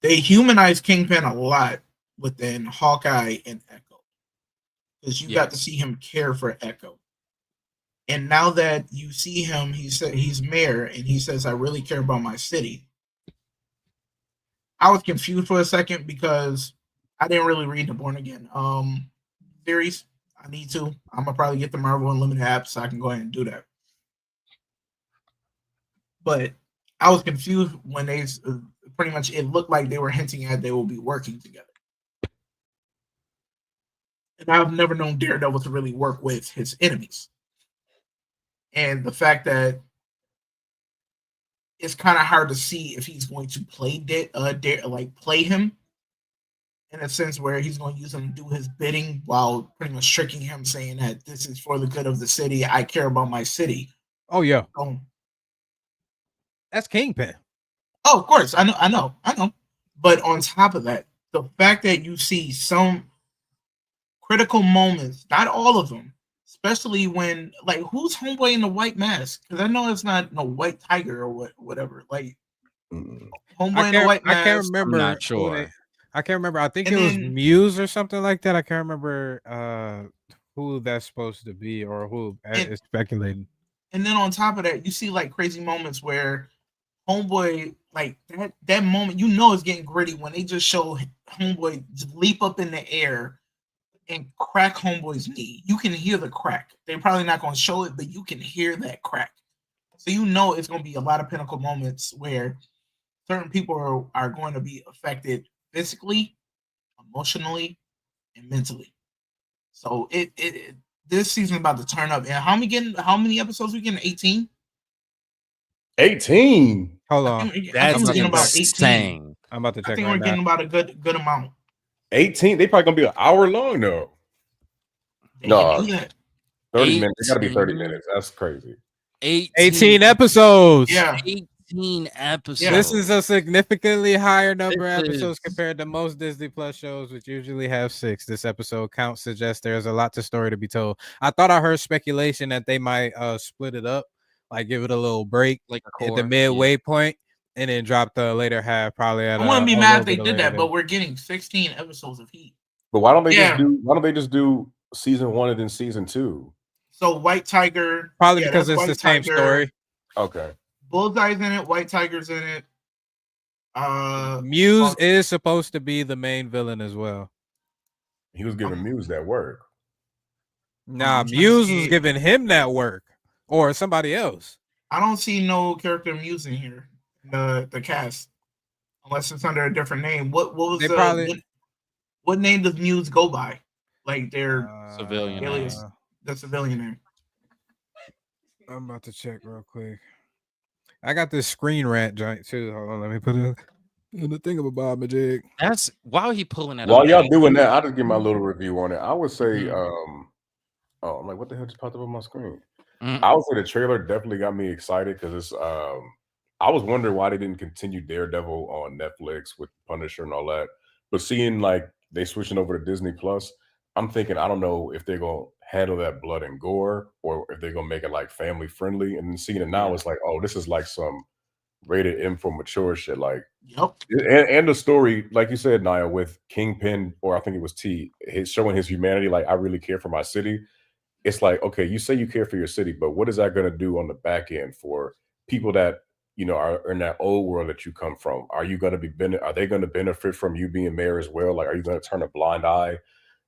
They humanize Kingpin a lot within Hawkeye and Echo. Because you got to see him care for Echo. And now that you see him, he's mayor, and he says, I really care about my city. I was confused for a second because I didn't really read the Born Again series. I need to. I'm going to probably get the Marvel Unlimited app so I can go ahead and do that. But I was confused when they pretty much, it looked like they were hinting at they will be working together. And I've never known Daredevil to really work with his enemies. And the fact that it's kind of hard to see if he's going to play play him in a sense where he's going to use him to do his bidding while pretty much tricking him, saying that this is for the good of the city. I care about my city. Oh yeah. That's Kingpin. Oh, of course. I know. But on top of that, the fact that you see some critical moments, not all of them, especially when, like, who's homeboy in the white mask? Because I know it's not no white tiger or whatever. Like, homeboy in the white mask. I can't remember. I'm not sure. I can't remember. I think it was Muse or something like that. I can't remember who that's supposed to be or who is speculating. And then on top of that, you see like crazy moments where Homeboy, like that moment, you know, it's getting gritty when they just show Homeboy just leap up in the air and crack Homeboy's knee. You can hear the crack. They're probably not going to show it, but you can hear that crack. So you know it's going to be a lot of pinnacle moments where certain people are going to be affected physically, emotionally, and mentally. So it this season about to turn up. And how many episodes we getting? 18? 18. Hold on. I think we're getting about 18. I'm about to check. I think right we're now. getting about a good amount. 18. They probably gonna be an hour long though. No, 30 minutes. It gotta be 30 minutes. That's crazy. 18 episodes. Yeah. 18 episodes. This is a significantly higher number of episodes compared to most Disney Plus shows, which usually have 6. This episode count suggests there's a lot to story to be told. I thought I heard speculation that they might split it up, like give it a little break, like at the midway point, and then drop the later half probably at. I wouldn't be mad if they did that, but we're getting 16 episodes of Heat. But why don't they just do season 1 and then season 2? So White Tiger, probably because it's the same story. Okay. Bullseye's in it. White Tiger's in it. Muse is supposed to be the main villain as well. He was giving Muse that work. Nah, Muse was giving him that work, or somebody else. I don't see no character Muse in here. The cast, unless it's under a different name. What was what name does Muse go by? Like their civilian alias, the civilian name. I'm about to check real quick. I got this screen rant joint too. Hold on, let me put it in the thing of Bob Majig. That's while he pulling that. While y'all doing that, I'll just give my little review on it. I would say, I'm like, what the hell just popped up on my screen? I would say the trailer definitely got me excited because it's. I was wondering why they didn't continue Daredevil on Netflix with Punisher and all that, but seeing like they switching over to Disney Plus, I'm thinking I don't know if they're gonna handle that blood and gore or if they're gonna make it like family friendly. And then seeing it now, it's like, oh, this is like some rated M for mature shit. Like, and the story, like you said, Nia, with Kingpin, or I think it was T, showing his humanity. Like, I really care for my city. It's like, okay, you say you care for your city, but what is that gonna do on the back end for people that are in that old world that you come from? Are you gonna are they gonna benefit from you being mayor as well? Like, are you gonna turn a blind eye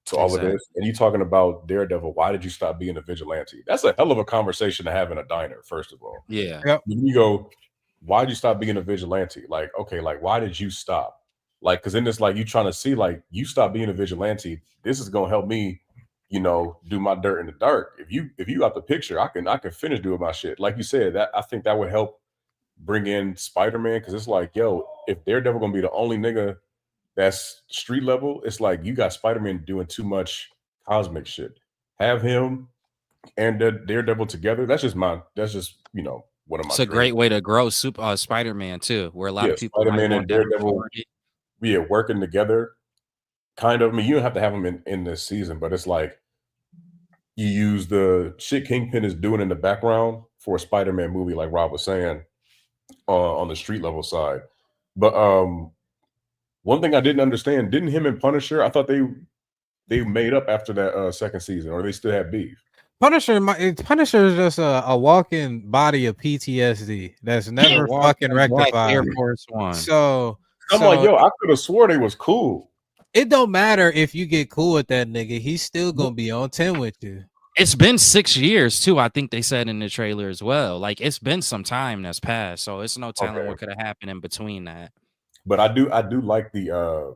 to all of this? And you talking about Daredevil, why did you stop being a vigilante? That's a hell of a conversation to have in a diner, first of all. Yeah. Yep. You go, why did you stop being a vigilante? Like, okay, like, why did you stop? Like, because in this, like, you trying to see, like, you stop being a vigilante, this is gonna help me, do my dirt in the dark. If you got the picture, I can finish doing my shit. Like you said, that I think that would help bring in Spider-Man, because it's like, yo, if Daredevil gonna be the only nigga that's street level, it's like you got Spider-Man doing too much cosmic shit. Have him and Daredevil together. That's just one of my. It's a great way to grow Spider-Man too, where a lot of people Spider-Man and Daredevil, working together. Kind of. I mean, you don't have to have them in this season, but it's like you use the shit Kingpin is doing in the background for a Spider-Man movie, like Rob was saying, on the street level side. But one thing I didn't understand, didn't him and Punisher, I thought they made up after that second season, or they still have beef? Punisher is just a walking body of PTSD that's never fucking rectified. Air Force One. So I'm like, yo, I could have swore they was cool. It don't matter if you get cool with that nigga, he's still gonna be on 10 with you. It's been 6 years too. I think they said in the trailer as well. Like, it's been some time that's passed, so it's no telling what could have happened in between that. But I do like the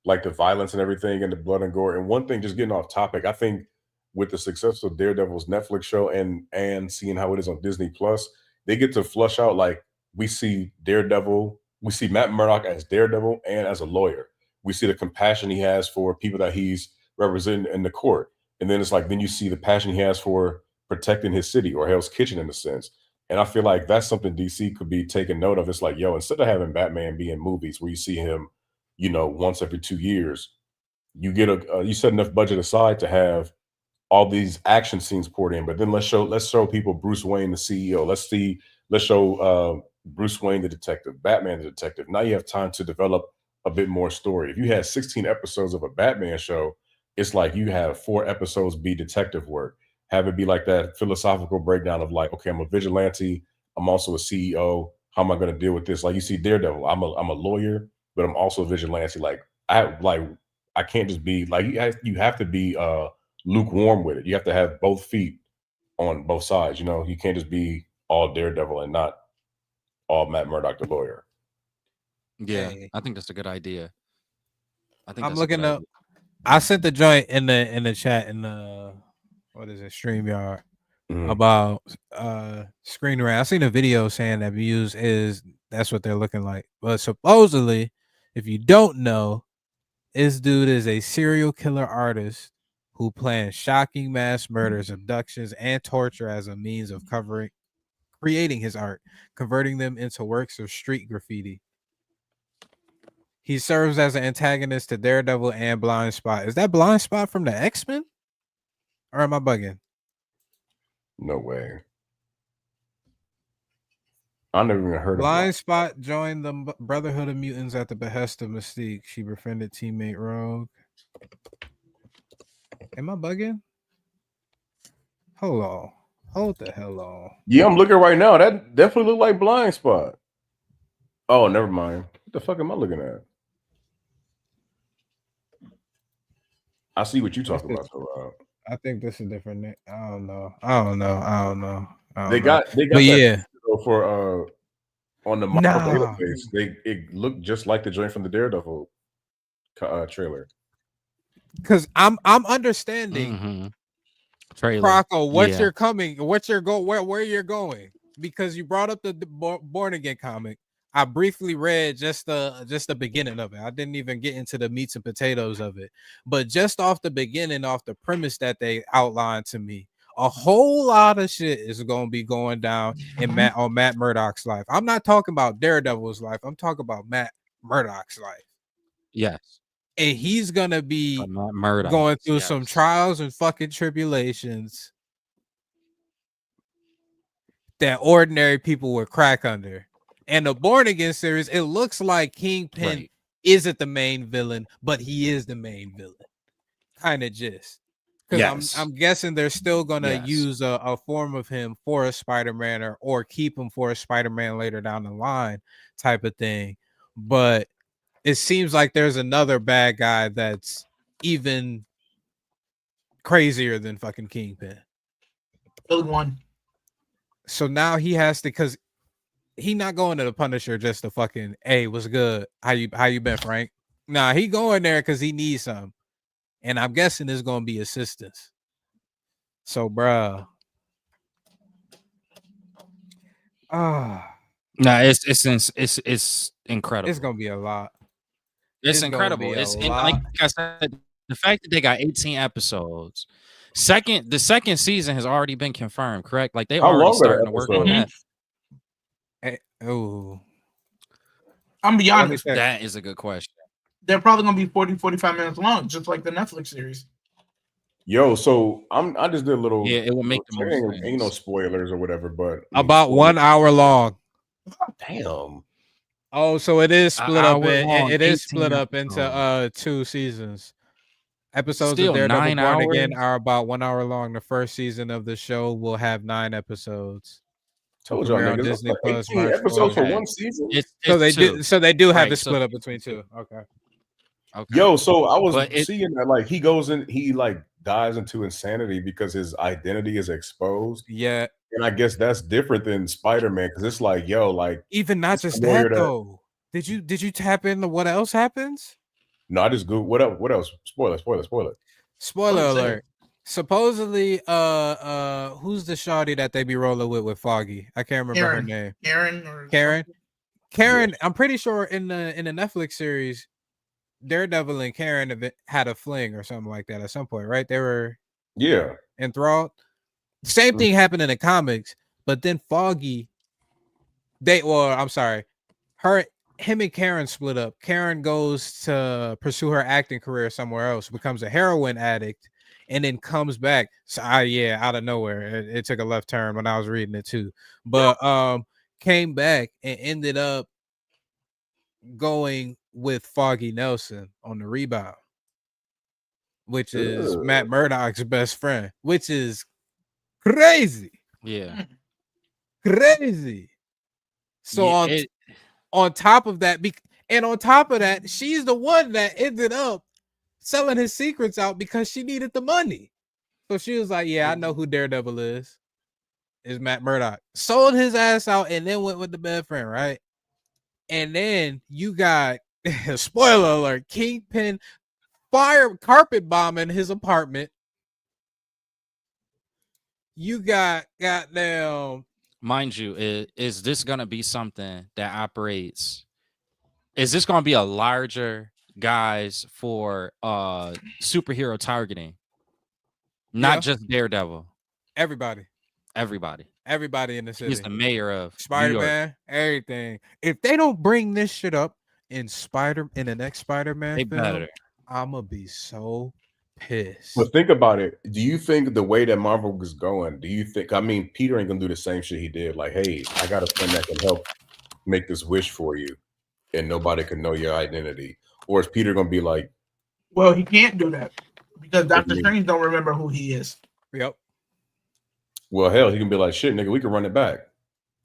violence and everything and the blood and gore. And one thing, just getting off topic, I think with the success of Daredevil's Netflix show and seeing how it is on Disney Plus, they get to flush out, like, we see Daredevil, we see Matt Murdock as Daredevil and as a lawyer. We see the compassion he has for people that he's representing in the court. And then it's like, then you see the passion he has for protecting his city, or Hell's Kitchen in a sense. And I feel like that's something DC could be taking note of. It's like, yo, instead of having Batman be in movies where you see him, once every 2 years, you get you set enough budget aside to have all these action scenes poured in. But then let's show people Bruce Wayne, the CEO. Let's show Bruce Wayne, the detective, Batman, the detective. Now you have time to develop a bit more story. If you had 16 episodes of a Batman show, it's like you have 4 episodes be detective work. Have it be like that philosophical breakdown of like, okay, I'm a vigilante. I'm also a CEO. How am I going to deal with this? Like you see Daredevil, I'm a lawyer, but I'm also a vigilante. Like I can't just be like you have to be lukewarm with it. You have to have both feet on both sides. You know, you can't just be all Daredevil and not all Matt Murdock the lawyer. Yeah, Hey. I think that's a good idea. I'm looking up. I sent the joint in the chat in the what is it, StreamYard about Screen Rant. I seen a video saying that Muse that's what they're looking like. But supposedly, if you don't know, this dude is a serial killer artist who plans shocking mass murders, abductions, and torture as a means of creating his art, converting them into works of street graffiti. He serves as an antagonist to Daredevil and Blind Spot. Is that Blind Spot from the X-Men? Or am I bugging? No way. I never even heard of Blind Spot joined the Brotherhood of Mutants at the behest of Mystique. She befriended teammate Rogue. Am I bugging? Hold on. Hold the hell on. Yeah, I'm looking right now. That definitely looked like Blind Spot. Oh, never mind. What the fuck am I looking at? I see what you're talking about, Rob. I think this is different. I don't know. They got but that yeah, for on the model database. It looked just like the joint from the Daredevil trailer. Because I'm understanding, Croco, where you're going, because you brought up the Born Again comic. I briefly read just the beginning of it. I didn't even get into the meats and potatoes of it, but just off the beginning, off the premise that they outlined to me, a whole lot of shit is going to be going down on Matt Murdock's life. I'm not talking about Daredevil's life. I'm talking about Matt Murdock's life. Yes. And he's gonna be going through some trials and fucking tribulations that ordinary people would crack under. And the Born Again series, it looks like Kingpin isn't the main villain, but he is the main villain. Kind of just. Because I'm guessing they're still gonna use a form of him for a Spider-Man or keep him for a Spider-Man later down the line type of thing. But it seems like there's another bad guy that's even crazier than fucking Kingpin. Billy One. So now he has to, because he not going to the Punisher just to fucking, hey, what's good? How you been, Frank? Nah, he going there because he needs some. And I'm guessing it's gonna be assistance. So, bruh. Nah, it's incredible. It's gonna be a lot. It's incredible. And like I said, the fact that they got 18 episodes. The second season has already been confirmed, correct? Like they already starting to work on that. I'm be honest. That is a good question. They're probably gonna be 40-45 minutes long, just like the Netflix series. Yo, so I just did a little. Yeah, it will make the most sense. Ain't no spoilers or whatever, but about 1 hour long. Damn. Oh, so it is split up. It is 18 split up into episodes. 2 seasons. Episodes Still of Daredevil 9 Born Again hours? are about 1 hour long. The first season of the show will have 9 episodes. Told y'all Premiere on niggas, Disney like Plus 18 March episodes for 12th. one season. So they do have Right, to so- split up between 2. Okay. Yo, so I was But seeing that like he goes in, he like dives into insanity because his identity is exposed. Yeah. And I guess that's different than Spider-Man because it's like, yo, like Even not it's just a lawyer that though. Did you tap into what else happens? No, I just Google what else? Spoiler. Spoiler alert. Supposedly, who's the shawty that they be rolling with Foggy? I can't remember her name. Karen. I'm pretty sure in the Netflix series, Daredevil and Karen had a fling or something like that at some point, right? They were enthralled. Same thing happened in the comics, but then Foggy, him and Karen split up. Karen goes to pursue her acting career somewhere else, becomes a heroin addict, and then comes back. So out of nowhere, it took a left turn when I was reading it too. But came back and ended up going with Foggy Nelson on the rebound, which is Matt Murdock's best friend, which is crazy. Yeah. crazy. So on top of that, she's the one that ended up selling his secrets out because she needed the money. So she was like, "Yeah, I know who Daredevil is. Is Matt Murdock." Sold his ass out and then went with the best friend, right? And then you got spoiler alert: Kingpin fire carpet bombing his apartment. You got goddamn. Mind you, is this gonna be something that operates? Is this gonna be a larger guys for superhero targeting? Not just Daredevil. Everybody in the city. He's the mayor of Spider-Man, everything. If they don't bring this shit up in the next Spider-Man film, I'm gonna be so pissed. But think about it. Do you think the way that Marvel was going, I mean, Peter ain't gonna do the same shit he did. Like, hey, I got a friend that can help make this wish for you, and nobody can know your identity. Or is Peter gonna be like, well, he can't do that because Doctor Strange don't remember who he is. Yep. Well, hell, he can be like, shit, nigga, we can run it back.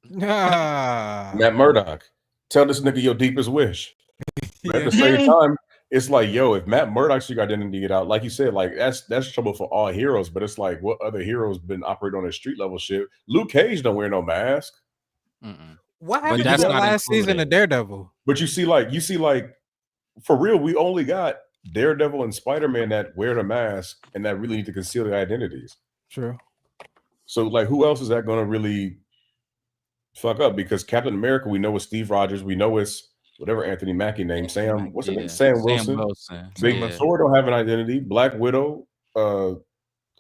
Matt Murdock, tell this nigga your deepest wish. But at the same time, it's like, yo, if Matt Murdock's your identity get out, like you said, like that's trouble for all heroes. But it's like, what other heroes been operating on a street level shit? Luke Cage don't wear no mask. What happened to the last season of Daredevil? But you see, like for real, we only got Daredevil and Spider-Man that wear the mask and that really need to conceal their identities. True. So, like, who else is that going to really fuck up? Because Captain America, we know it's Steve Rogers. We know it's whatever Anthony Mackie name. Sam, what's his name? Sam Wilson. Thor don't have an identity. Black Widow,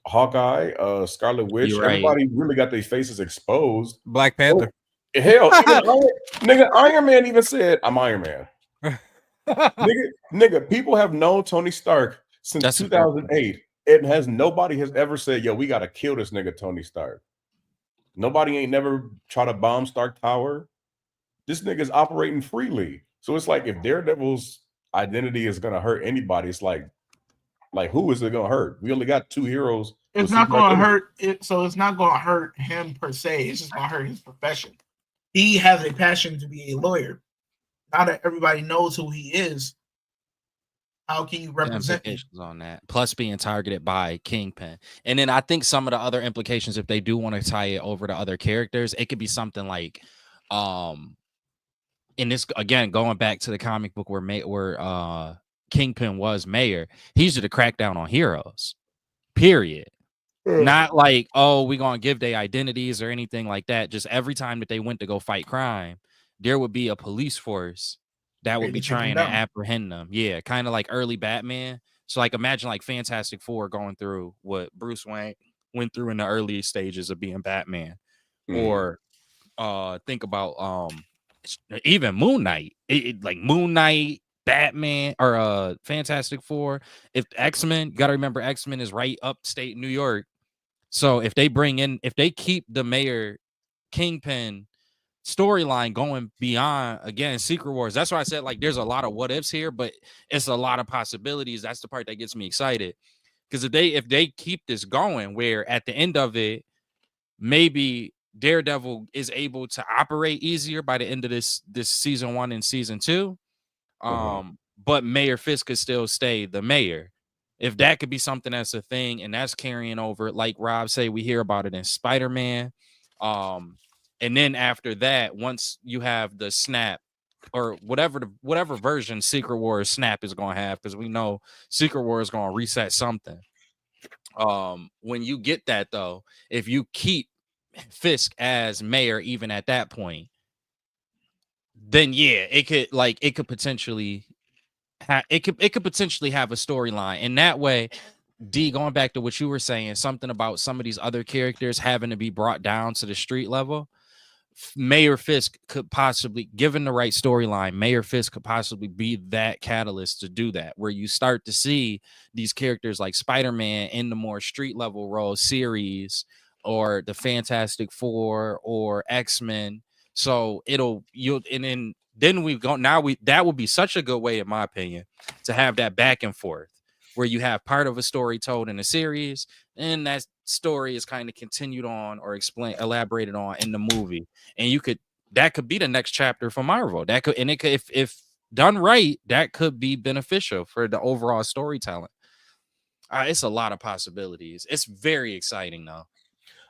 Hawkeye, Scarlet Witch. Everybody really got their faces exposed. Black Panther. Oh, hell, nigga, Iron Man even said, "I'm Iron Man." nigga, people have known Tony Stark since 2008. Nobody has ever said, yo, we gotta kill this nigga Tony Stark. Nobody ain't never tried to bomb Stark Tower. This nigga's operating freely. So it's like, if Daredevil's identity is gonna hurt anybody, it's like who is it gonna hurt? We only got two heroes. It's not gonna hurt it, so it's not gonna hurt him per se. It's just gonna hurt his profession. He has a passion to be a lawyer. Now that everybody knows who he is, how can you represent implications on that? Plus being targeted by Kingpin. And then I think some of the other implications, if they do want to tie it over to other characters, it could be something like in this, again, going back to the comic book where Kingpin was mayor, he used to crack down on heroes. Period. Not like, oh, we're gonna give their identities or anything like that. Just every time that they went to go fight crime, there would be a police force that would be trying to apprehend them. Yeah, kind of like early Batman. So like imagine like Fantastic Four going through what Bruce Wayne went through in the early stages of being Batman. Or think about even Moon Knight. Like Moon Knight, Batman, or Fantastic Four. If X-Men, you gotta remember X-Men is right upstate New York. So if they keep the Mayor Kingpin storyline going beyond, again, Secret Wars, that's why I said like there's a lot of what ifs here, but it's a lot of possibilities. That's the part that gets me excited, because if they keep this going, where at the end of it, maybe Daredevil is able to operate easier by the end of this season 1 and season 2, but Mayor Fisk could still stay the mayor. If that could be something that's a thing and that's carrying over, like Rob say, we hear about it in Spider-Man. And then after that, once you have the snap or whatever version Secret Wars snap is going to have, because we know Secret Wars is going to reset something. When you get that, though, if you keep Fisk as mayor, even at that point, then yeah, it could potentially have a storyline. And that way, D, going back to what you were saying, something about some of these other characters having to be brought down to the street level. Mayor Fisk could possibly, given the right storyline, Mayor Fisk could possibly be that catalyst to do that, where you start to see these characters like Spider-Man in the more street level role series, or the Fantastic Four or X-Men. So that would be such a good way, in my opinion, to have that back and forth, where you have part of a story told in a series, and that story is kind of continued on or elaborated on in the movie, and that could be the next chapter for Marvel. That could, and it could, if done right, that could be beneficial for the overall storytelling. It's a lot of possibilities. It's very exciting though.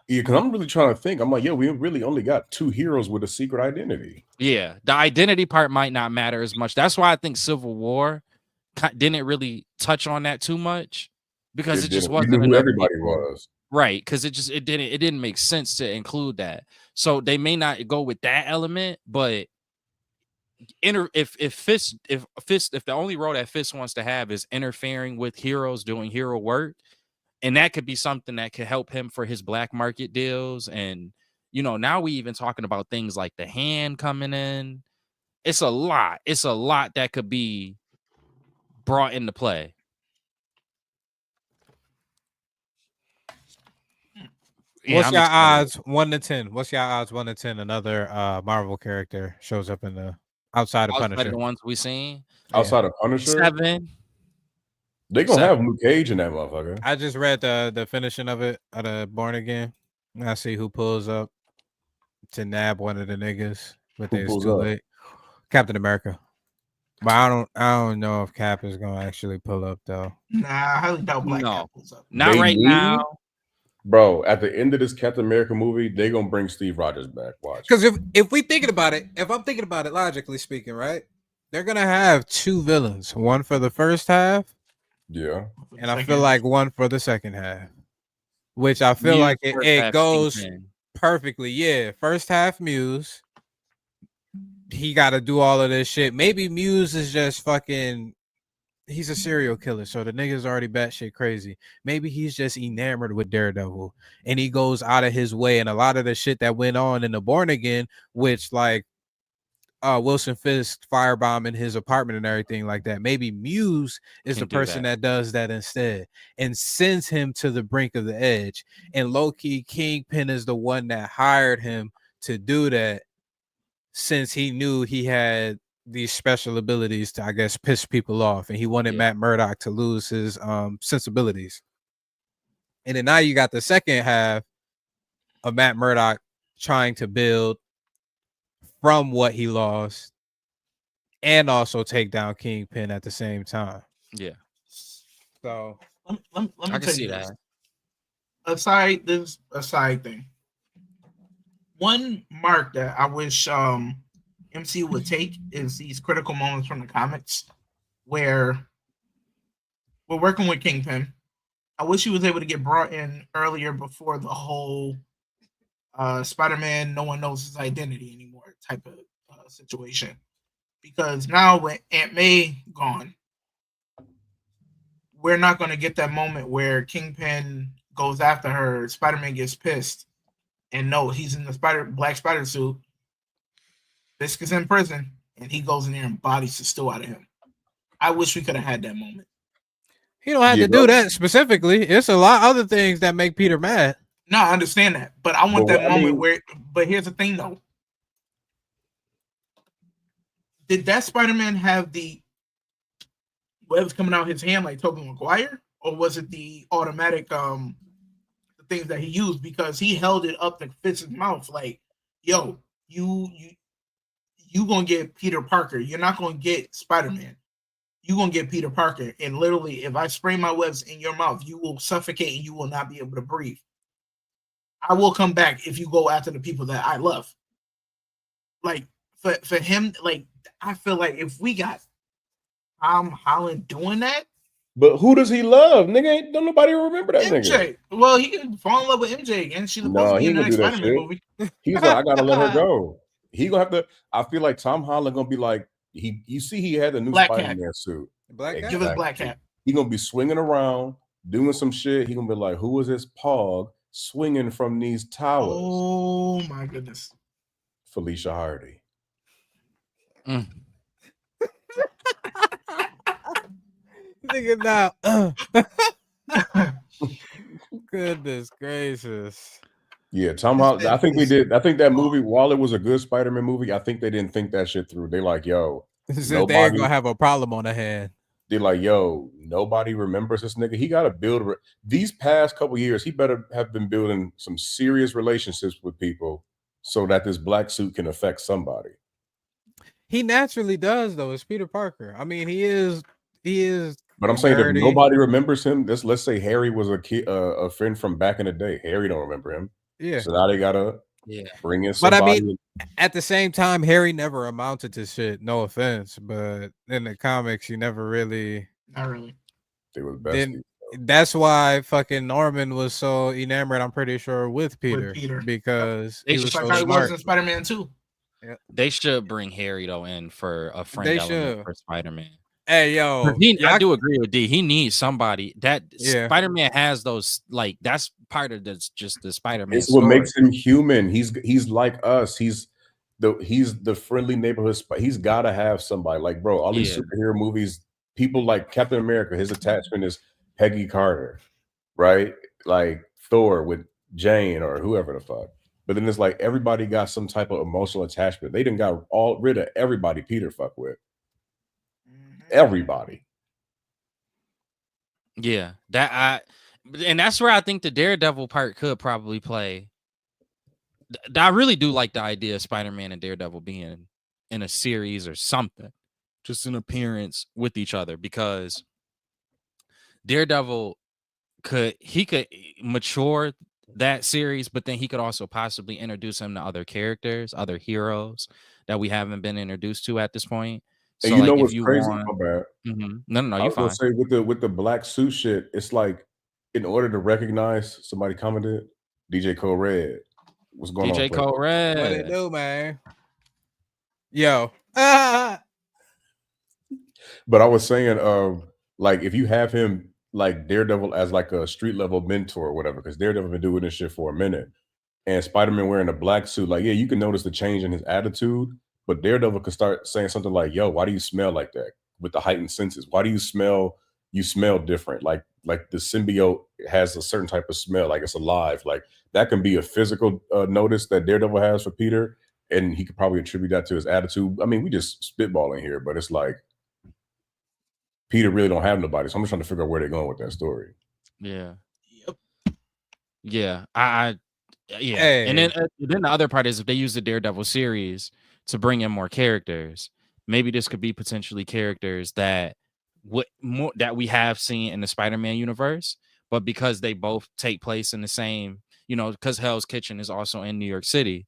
Yeah, because I'm really trying to think. I'm like, yeah, we really only got 2 heroes with a secret identity. Yeah, the identity part might not matter as much. That's why I think Civil War didn't really touch on that too much, because it just wasn't who enough everybody people. was. Right, because it didn't make sense to include that. So they may not go with that element, but if the only role that Fist wants to have is interfering with heroes doing hero work, and that could be something that could help him for his black market deals. And now we even talking about things like the hand coming in. It's a lot that could be brought into play. What's your odds 1 to 10? What's your odds 1 to 10? Another Marvel character shows up in the outside of Punisher. The ones we seen outside of Punisher. 7. They gonna have Luke Cage in that motherfucker. I just read the finishing of it of the Born Again. I see who pulls up to nab one of the niggas, but it's too late. Captain America. But I don't know if Cap is gonna actually pull up though. Nah, I highly doubt Black Cap pulls up. Not right now. Bro, at the end of this Captain America movie, they gonna bring Steve Rogers back. Watch. Because if we thinking about it, if I'm thinking about it logically speaking, right? They're gonna have 2 villains, one for the first half, yeah, and I feel like one for the second half, which I feel like it goes perfectly. Yeah, first half Muse. He got to do all of this shit. Maybe Muse is just fucking. He's a serial killer, so the nigga's already batshit crazy. Maybe he's just enamored with Daredevil, and he goes out of his way. And a lot of the shit that went on in the Born Again, which like Wilson Fisk firebombing his apartment and everything like that. Maybe Muse is the person that does that instead and sends him to the brink of the edge. And low-key, Kingpin is the one that hired him to do that, since he knew he had these special abilities to, I guess, piss people off, and he wanted Matt Murdock to lose his sensibilities. And then now you got the second half of Matt Murdock trying to build from what he lost and also take down Kingpin at the same time. Yeah. So let me I can tell see you that. This aside thing. One mark that I wish MCU would take is these critical moments from the comics where we're working with Kingpin. I wish he was able to get brought in earlier before the whole Spider-Man, no one knows his identity anymore type of situation. Because now with Aunt May gone, we're not going to get that moment where Kingpin goes after her, Spider-Man gets pissed, and no, he's in the black spider suit. Fisk is in prison, and he goes in there and bodies the stew out of him. I wish we could have had that moment. He don't have to do that specifically. It's a lot of other things that make Peter mad. No, I understand that, but I want that moment where. But here's the thing, though. Did that Spider-Man have the webs coming out his hand like Tobey Maguire, or was it the automatic the things that he used? Because he held it up to Fisk's mouth, like, "Yo, you gonna get Peter Parker. You're not gonna get Spider-Man. You gonna get Peter Parker. And literally, if I spray my webs in your mouth, you will suffocate and you will not be able to breathe. I will come back if you go after the people that I love." Like for him, like I feel like if we got Tom Holland doing that. But who does he love? Nigga, don't nobody remember that MJ. nigga. Well, he can fall in love with MJ again. She's supposed to be in the next Spider-Man movie. He's like, I gotta let her go. He gonna have to. I feel like Tom Holland gonna be like, you see, he had the new Spider-Man suit. Black Cat. Give us Black Cat. He gonna be swinging around, doing some shit. He gonna be like, who is this pog swinging from these towers? Oh my goodness. Felicia Hardy. Nigga, now. Goodness gracious. Yeah, Tom Holland. I think they did. I think that movie, while it was a good Spider-Man movie, I think they didn't think that shit through. They like, yo, they ain't gonna have a problem on the hand. they're like, yo, nobody remembers this nigga. He got to build these past couple years. He better have been building some serious relationships with people so that this black suit can affect somebody. He naturally does, though. It's Peter Parker. I mean, he is. But I'm saying nerdy. if nobody remembers him, let's say Harry was a kid, a friend from back in the day. Harry don't remember him. Yeah. So now they gotta bring in But somebody. I mean, at the same time, Harry never amounted to shit. No offense, but in the comics, he never really. Not really. They was besties. That's why fucking Norman was so enamored. I'm pretty sure with Peter. Because he was so like smart. in Spider-Man 2. Yeah. They should bring Harry though in for a friend element for Spider-Man. Hey yo, I do agree with D. He needs somebody that Spider-Man has those, like, that's part of this, just the Spider-Man. It's what makes him human. He's like us. He's the friendly neighborhood. He's got to have somebody. Like, bro, all these superhero movies, people like Captain America, his attachment is Peggy Carter, right? Like Thor with Jane or whoever the fuck. But then it's like everybody got some type of emotional attachment. They done got all rid of everybody Peter fuck with. Everybody. Yeah, and that's where I think the Daredevil part could probably play. I really do like the idea of Spider-Man and Daredevil being in a series or something, just an appearance with each other, because Daredevil could mature that series, but then he could also possibly introduce him to other characters, other heroes that we haven't been introduced to at this point. And so, you like, know if what's you crazy? want, My bad. No, I you was fine. gonna say with the black suit shit, it's like in order to recognize somebody commented, DJ Cole Red. What's going on? DJ Cole Red. What it do, man? Yo. But I was saying, like if you have him like Daredevil as like a street level mentor or whatever, because Daredevil been doing this shit for a minute, and Spider-Man wearing a black suit, like, yeah, you can notice the change in his attitude, but Daredevil could start saying something like, yo, why do you smell like that? With the heightened senses, why do you smell different? Like the symbiote has a certain type of smell, like it's alive. Like that can be a physical notice that Daredevil has for Peter, and he could probably attribute that to his attitude. I mean, we just spitballing here, but it's like Peter really don't have nobody, so I'm just trying to figure out where they're going with that story. Yeah. Yeah. And then the other part is if they use the Daredevil series to bring in more characters, maybe this could be potentially characters that we have seen in the Spider-Man universe, but because they both take place in the same, because Hell's Kitchen is also in New York City,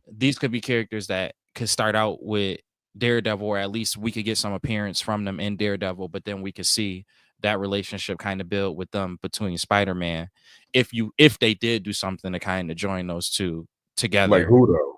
these could be characters that could start out with Daredevil, or at least we could get some appearance from them in Daredevil, but then we could see that relationship kind of build with them between Spider-Man. If they did do something to kind of join those two together. Like who though?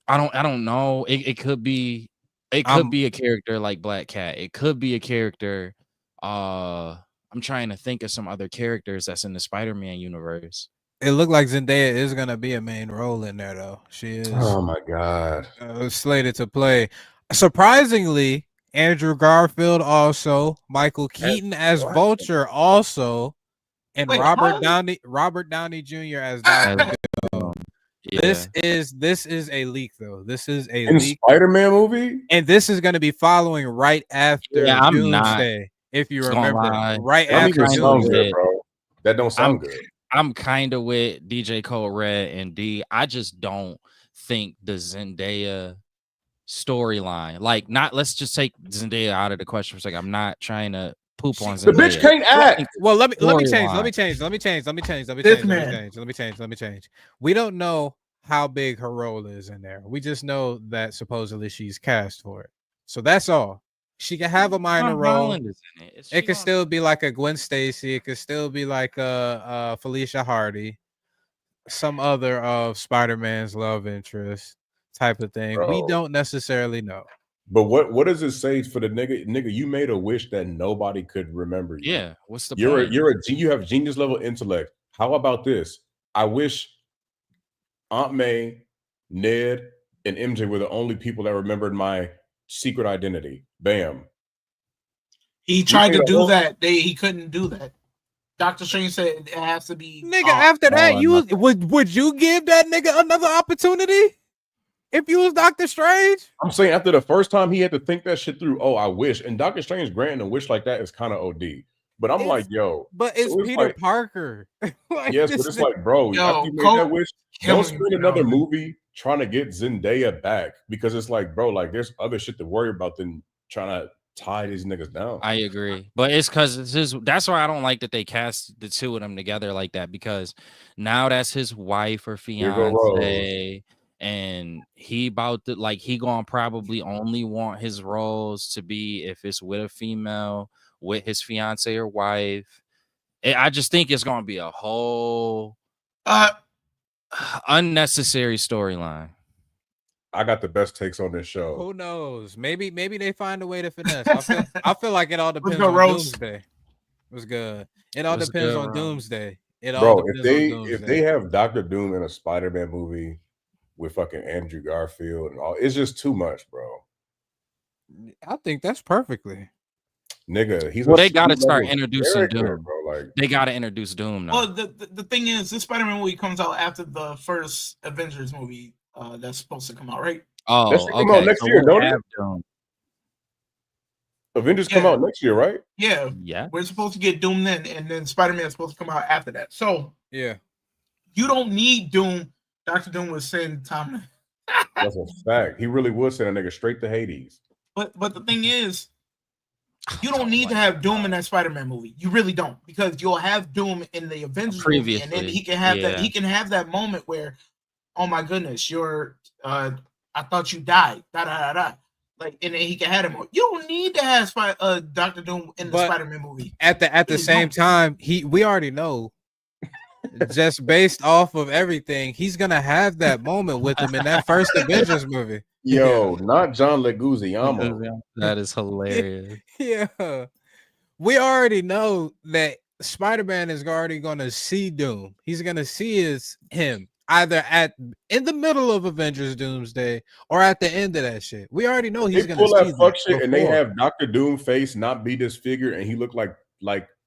I don't know. It could be a character like Black Cat. It could be a character. I'm trying to think of some other characters that's in the Spider-Man universe. It looked like Zendaya is gonna be a main role in there, though. She is. Oh my god. Slated to play. Surprisingly, Andrew Garfield also, Michael Keaton as Vulture also, and Robert Downey Jr. as Dr. Doom. This is a leak, though. This is a leak. Spider-Man movie, and this is going to be following right after Doomsday. If you remember, right after Doomsday, bro. That don't sound good. I'm kind of with DJ Cole Red and D. I just don't think the Zendaya storyline, like, let's just take Zendaya out of the question for a second. I'm not trying to poop on Zendaya. The bitch can't act. Well, let me change. We don't know how big her role is in there. We just know that supposedly she's cast for it. So that's all. She can have a minor role. It could still be like a Gwen Stacy. It could still be like a Felicia Hardy, some other of Spider-Man's love interest type of thing. Bro. We don't necessarily know. But what does it say for the nigga? You made a wish that nobody could remember you. Yeah, what's the point? You have genius level intellect. How about this? I wish Aunt May, Ned, and MJ were the only people that remembered my secret identity. Bam. He tried to do that. He couldn't do that. Dr. Strange said it has to be. Nigga, after that, would you give that nigga another opportunity? If you was Doctor Strange, I'm saying after the first time he had to think that shit through. Oh, I wish. And Doctor Strange granting a wish like that is kind of OD. But I'm like, yo, but it's Peter Parker. Like, yes, but it's like, bro, after you made that wish, don't spend another movie trying to get Zendaya back because it's like, bro, like there's other shit to worry about than trying to tie these niggas down. I agree, but it's because it's his. That's why I don't like that they cast the two of them together like that because now that's his wife or fiance, and he about to like he gonna probably only want his roles to be if it's with a female, with his fiance or wife. I just think it's gonna be a whole unnecessary storyline. I got the best takes on this show. Who knows? Maybe they find a way to finesse. I feel like it all depends go, on Rose. Doomsday. It was good. It all What's depends good, on Rose? Doomsday. It all Bro, depends if they on Doomsday. have Dr. Doom in a Spider-Man movie with fucking Andrew Garfield and all, it's just too much, bro. I think that's perfectly. Nigga, he's they gotta start introducing Doom, bro. Like they gotta introduce Doom now. Well, the thing is, this Spider-Man movie comes out after the first Avengers movie that's supposed to come out, right? Oh, that should come out next year, don't it? Avengers come out next year, right? Yeah. We're supposed to get Doom then, and then Spider-Man is supposed to come out after that. So yeah, you don't need Doom. Dr. Doom was send Tom. That's a fact. He really would send a nigga straight to Hades. But the thing is, you don't need to have Doom in that Spider-Man movie. You really don't, because you'll have Doom in the Avengers movie, and then he can have that. He can have that moment where, oh my goodness, you're. I thought you died. Da da da da. Like, and then he can have him. You don't need to have Dr. Doom in the Spider-Man movie. At the same time, we already know, just based off of everything, he's gonna have that moment with him in that first Avengers movie. Yo, not John Leguizamo. That is hilarious. Yeah. We already know that Spider-Man is already gonna see Doom. He's gonna see him either in the middle of Avengers Doomsday or at the end of that shit. We already know he's gonna pull see that fuck shit, before. and they have Dr. Doom face not be disfigured, and he looked like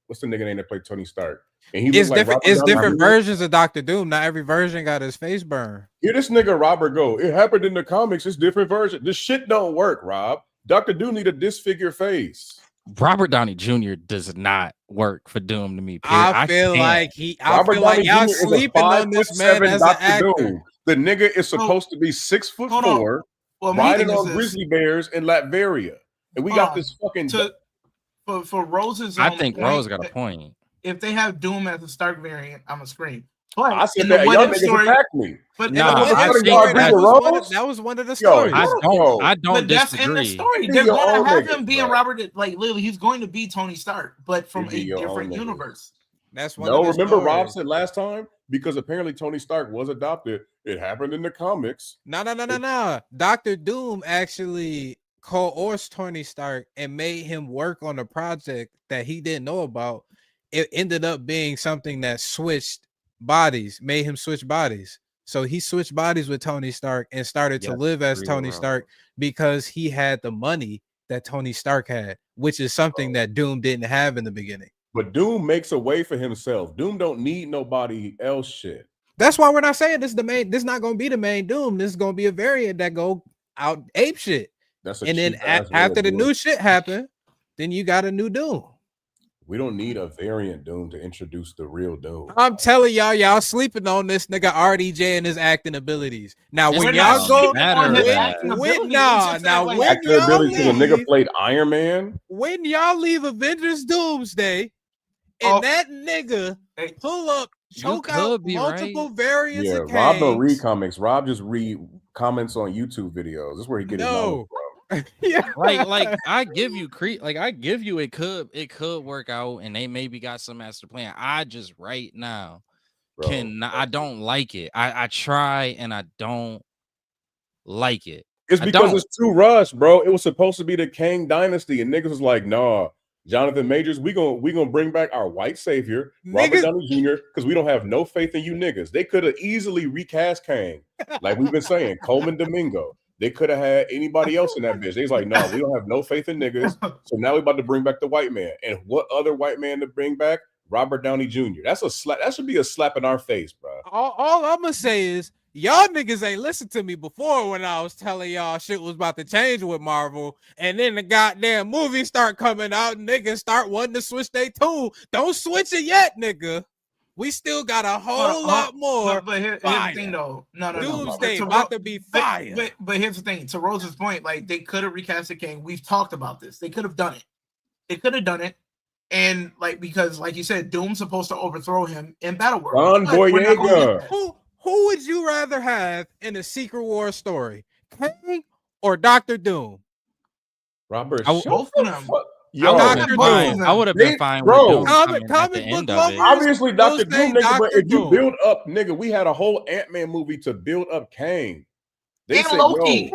what's the nigga name that played Tony Stark? And he it's like different. It's different versions of Dr. Doom. Not every version got his face burned. Here, this nigga Robert go. It happened in the comics. It's different version. This shit don't work, Rob. Dr. Doom need a disfigured face. Robert Downey Jr. does not work for Doom to me. I feel like y'all sleeping on this man as an actor. Doom. The nigga is supposed to be 6'4", riding on grizzly bears in Latveria, and we got this fucking. For Rose's, I think Rose got a point. If they have Doom as a Stark variant, I'm a scream. But I said that y'all niggas attacked me. But that was one of the stories. I don't but that's disagree. in the story. They're going to have him being Robert. Like literally, he's going to be Tony Stark, but from a different universe. That's one. No, remember Rob said last time, because apparently Tony Stark was adopted. It happened in the comics. No. Dr. Doom actually coerced Tony Stark and made him work on a project that he didn't know about. It ended up being something that switched bodies, made him switch bodies. So he switched bodies with Tony Stark and started to live as Tony Stark because he had the money that Tony Stark had, which is something that Doom didn't have in the beginning. But Doom makes a way for himself. Doom don't need nobody else shit. That's why we're not saying this is the main. This is not going to be the main Doom. This is going to be a variant that go out ape shit. And then after the new shit happened, then you got a new Doom. We don't need a variant Doom to introduce the real Doom. I'm telling y'all sleeping on this nigga RDJ and his acting abilities. Now when y'all go, when y'all nigga played Iron Man. When y'all leave Avengers Doomsday, and that nigga pull up, choke out multiple variants. Yeah, of Rob don't read comics. Rob just read comments on YouTube videos. This is where he get his knowledge from. Yeah, like I give you it could work out, and they maybe got some master plan. I just right now I don't like it. I try and I don't like it. It's because it's too rushed, bro. It was supposed to be the Kang Dynasty, and niggas was like, nah, Jonathan Majors, we gonna bring back our white savior, Robert Downey Jr., because we don't have no faith in you niggas. They could have easily recast Kang, like we've been saying, Coleman Domingo. They could have had anybody else in that bitch. They was like, no, we don't have no faith in niggas. So now we about to bring back the white man. And what other white man to bring back? Robert Downey Jr. That's a slap. That should be a slap in our face, bro. All I'm gonna say is y'all niggas ain't listened to me before when I was telling y'all shit was about to change with Marvel, and then the goddamn movies start coming out, and niggas start wanting to switch their tune. Don't switch it yet, nigga. We still got a whole lot more. But here's the thing, though. No. Doomsday about to be fire. But here's the thing. To Rose's point, like they could have recasted Kang. We've talked about this. They could have done it. They could have done it. And like because, like you said, Doom's supposed to overthrow him in Battleworld. Don Boyega. Who would you rather have in a Secret War story, Kang or Dr. Doom? Robert, both of them. I would have been fine with Doom at the end of it. Obviously, Dr. Doom, nigga, but if you build up, nigga, we had a whole Ant-Man movie to build up Kang. They and said, Loki.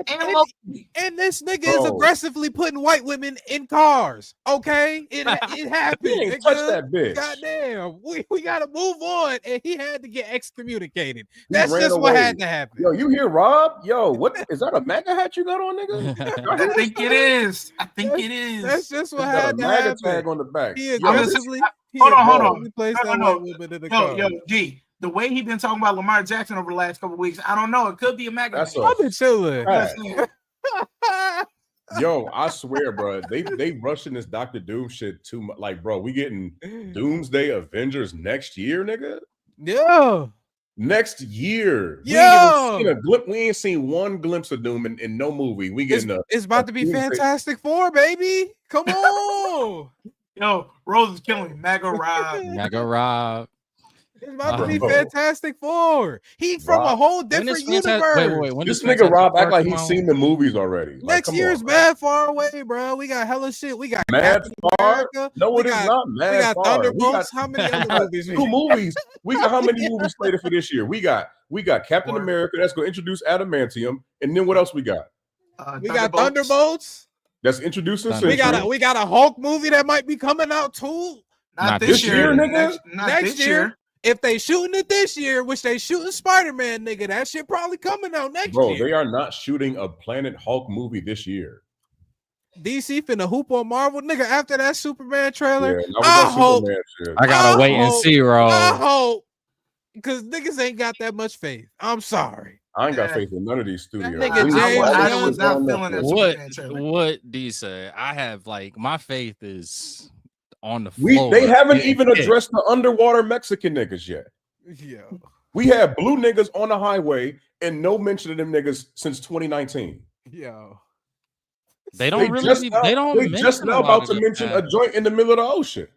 And this nigga is aggressively putting white women in cars. Okay, it happened. He ain't touch that bitch. Goddamn, we gotta move on, and he had to get excommunicated. He That's ran just away. what had to happen. Yo, you hear Rob? Yo, what is that? A MAGA hat you got on, nigga? I think it is. That's just what It's got had a to MAGA happen. tag on the back. He Yo, aggressively. Hold on. Yo, G. The way he been talking about Lamar Jackson over the last couple of weeks, I don't know. It could be a MAGA. That's I've been chilling. Yo, I swear, bro, they rushing this Dr. Doom shit too much. Like, bro, we getting Doomsday Avengers next year, nigga. Yeah. Next year. Yo. We ain't seen one glimpse of Doom in no movie. We getting it's about to be Fantastic Four, baby. Come on. Yo, Rose is killing me. MAGA Rob. MAGA Rob. It's about to be Fantastic Four. He's from a whole different universe. Wait, this nigga Rob act like he's seen the movies already. Next year's mad far away, bro. We got hella shit. We got Mad Far. America. No, it is not Mad We got Far. Thunderbolts. How many other movies? Two movies. We got how many movies slated for this year? We got Captain America. That's going to introduce Adamantium, and then what else we got? We got Thunderbolts. That's introducing. We got a Hulk movie that might be coming out too. Not this year, nigga. Next year. If they shooting it this year, which they shooting Spider-Man, nigga, that shit probably coming out next year. Bro, they are not shooting a Planet Hulk movie this year. DC finna hoop on Marvel, nigga. After that Superman trailer, I gotta wait and see, bro. I hope, because niggas ain't got that much faith. I'm sorry. I ain't got faith in none of these studios. I was not feeling that Superman trailer. What D said? I have my faith is on the floor. They haven't even addressed the underwater Mexican niggas yet. Yeah. We have blue niggas on the highway and no mention of them niggas since 2019. Yo. They just now about to mention a joint in the middle of the ocean.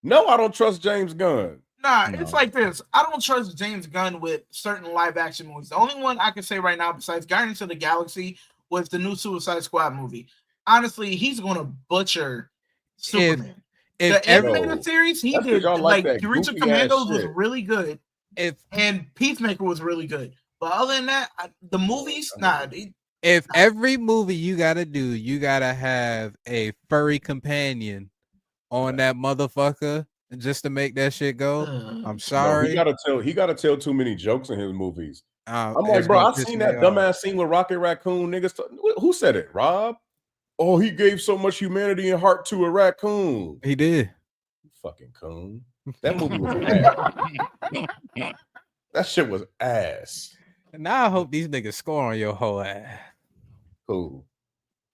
No, I don't trust James Gunn. Nah, it's like this. I don't trust James Gunn with certain live action movies. The only one I can say right now besides Guardians of the Galaxy was the new Suicide Squad movie. Honestly, he's going to butcher Superman. The animated series he did, like Reach of Commandos was really good. And Peacemaker was really good. But other than that, the movies, If every movie you gotta do, you gotta have a furry companion on that motherfucker just to make that shit go. I'm sorry. No, he gotta tell too many jokes in his movies. I'm like, bro, I seen that dumbass scene with Rocket Raccoon. Niggas, who said it? Rob? Oh, he gave so much humanity and heart to a raccoon. He did. Fucking coon. That movie was ass. That shit was ass. Now I hope these niggas score on your whole ass. Who?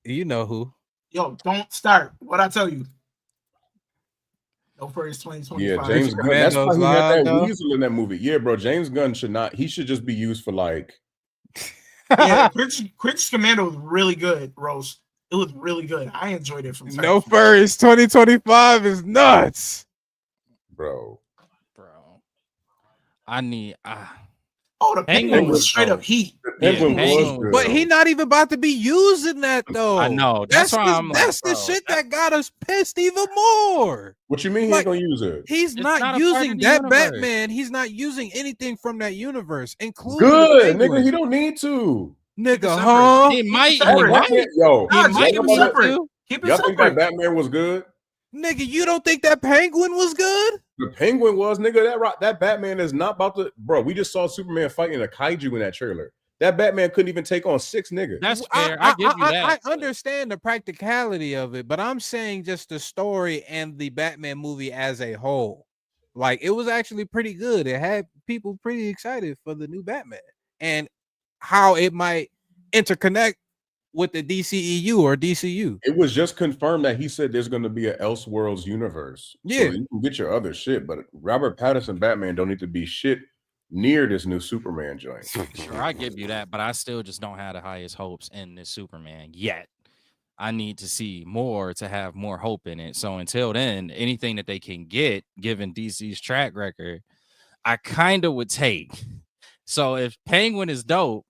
You know who. Yo, don't start. What I tell you. No first 2025. Yeah, James Gunn. That's why he had that weasel in that movie. Yeah, bro. James Gunn should not. He should just be used for like. Yeah, Critch Commando was really good, Rose. It was really good. I enjoyed it from No furries 2025 is nuts. Bro. I need the Penguin was straight up heat. But he not even about to be using that though. I know. That's the shit that got us pissed even more. What you mean he ain't gonna use it? He's not using that Batman. He's not using anything from that universe, including good nigga. He don't need to. Nigga, huh? He might. Yo, he might be separate. Y'all think that Batman was good? Nigga, you don't think that Penguin was good? The Penguin was, nigga. That Batman is not about to, bro. We just saw Superman fighting a kaiju in that trailer. That Batman couldn't even take on 6 niggas. That's fair. I give you that. I understand the practicality of it, but I'm saying just the story and the Batman movie as a whole. Like it was actually pretty good. It had people pretty excited for the new Batman and how it might interconnect with the DCEU or DCU. It was just confirmed that he said there's going to be an Elseworlds universe. Yeah. So you can get your other shit, but Robert Pattinson Batman don't need to be shit near this new Superman joint. Sure, I give you that, but I still just don't have the highest hopes in this Superman yet. I need to see more to have more hope in it. So until then, anything that they can get, given DC's track record, I kind of would take. So if Penguin is dope,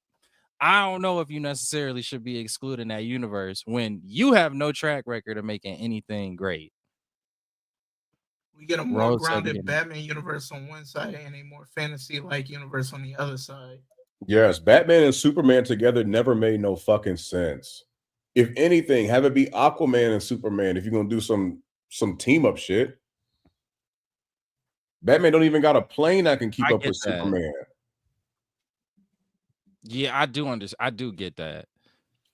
I don't know if you necessarily should be excluding that universe when you have no track record of making anything great. We get a more grounded Batman universe on one side and a more fantasy-like universe on the other side. Yes, Batman and Superman together never made no fucking sense. If anything, have it be Aquaman and Superman if you're gonna do some team up shit. Batman don't even got a plane that can keep up with Superman. Yeah, I do get that.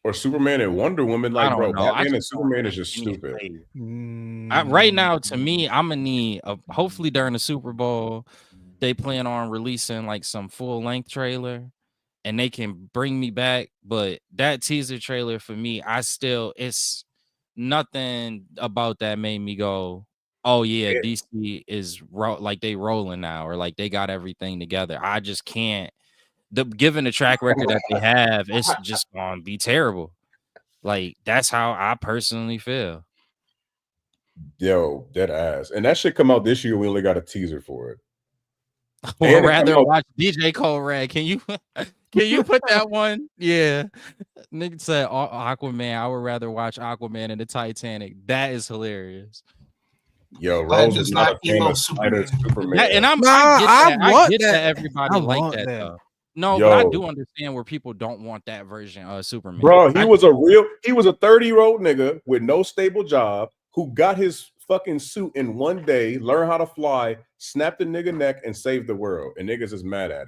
Or Superman and Wonder Woman, like, bro, Batman and Superman is just stupid. Right now, to me, I'm gonna need hopefully during the Super Bowl, they plan on releasing like some full-length trailer, and they can bring me back. But that teaser trailer for me, it's nothing about that made me go, oh yeah, DC is like they rolling now, or like they got everything together. I just can't. Given the track record that they have, it's just gonna be terrible. Like that's how I personally feel. Yo, dead ass. And that shit come out this year. We only got a teaser for it. I would rather watch DJ Cole Red. Can you put that one? Yeah. Nigga said Aquaman. I would rather watch Aquaman and the Titanic. That is hilarious. Yo, Rose is not a fan of Superman. Yeah, and I get that everybody like that though. No, Yo. but I do understand where people don't want that version of Superman. Bro, he was a 30-year-old nigga with no stable job who got his fucking suit in one day, learned how to fly, snapped the nigga neck, and saved the world. And niggas is mad at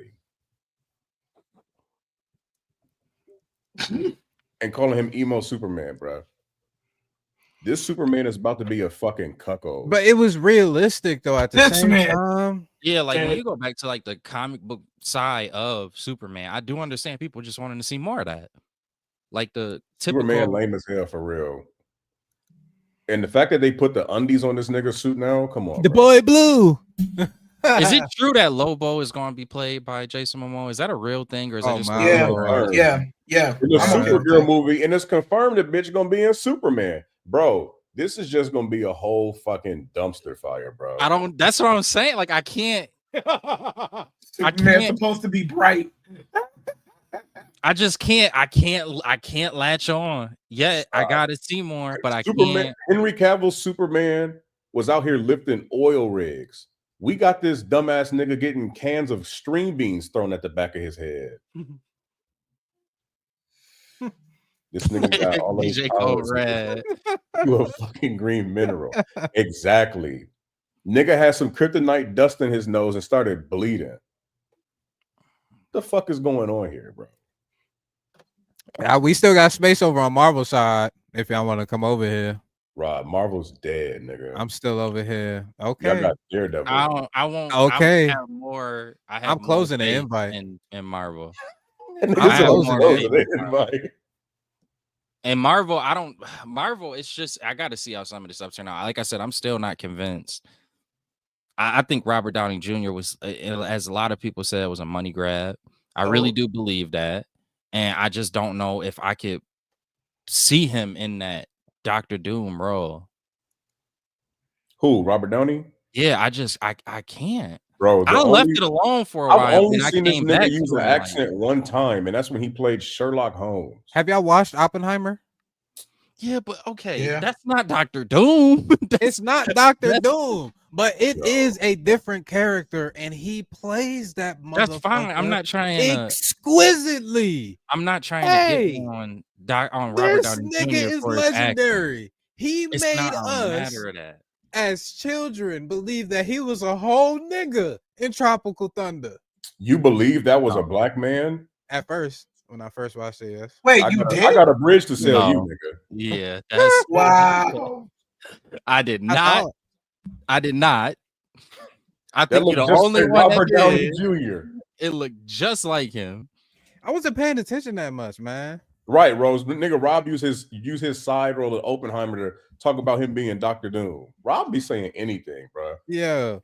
him. And calling him emo Superman, bro. This Superman is about to be a fucking cuckold. But it was realistic though at the same time. Yeah, like when you go back to like the comic book side of Superman, I do understand people just wanting to see more of that. Like the typical Superman lame as hell for real. And the fact that they put the undies on this nigga suit now, come on. The boy blue. Is it true that Lobo is going to be played by Jason Momoa? Is that a real thing, or is that just yeah? In the Supergirl movie, and it's confirmed that bitch gonna be in Superman, bro. This is just gonna be a whole fucking dumpster fire, bro. That's what I'm saying. Like I can't. Superman's supposed to be bright. I just can't. I can't latch on yet. I gotta see more, but I can't. Henry Cavill's Superman was out here lifting oil rigs. We got this dumbass nigga getting cans of string beans thrown at the back of his head. This nigga got all these DJ Cole Red. You a fucking green mineral. Exactly. Nigga had some kryptonite dust in his nose and started bleeding. The fuck is going on here, bro? We still got space over on Marvel side. If y'all want to come over here, Rob, Marvel's dead, nigga. I'm still over here. Okay, I got DareDevil. I won't. Okay, I'm closing the invite in Marvel. And Marvel, Marvel, it's just I got to see how some of this stuff turn out. Like I said, I'm still not convinced. I think Robert Downey Jr. was, as a lot of people said, it was a money grab. I really do believe that. And I just don't know if I could see him in that Dr. Doom role. Who, Robert Downey? Yeah, I can't. Bro, I left it alone for a while. I've only seen this nigga use an accent one time, and that's when he played Sherlock Holmes. Have y'all watched Oppenheimer? Yeah, but okay, that's not Dr. Doom. It's not Dr. Doom, but it is a different character, and he plays that motherfucker. That's fine. I'm not trying exquisitely. I'm not trying to get on Robert Downey Jr. This nigga is legendary. He made us as children believe that he was a whole nigga in Tropical Thunder. You believe that was a black man? At first, when I first watched it, yes. Wait, I got a bridge to sell you, nigga. Yeah, that's wow. I did not. I That think you're looked the just only like one Robert that Downey did. Jr. It looked just like him. I wasn't paying attention that much, man. Right, Rose. But nigga, Rob used his side role of Oppenheimer to talk about him being Dr. Doom. Rob be saying anything, bro. Yeah,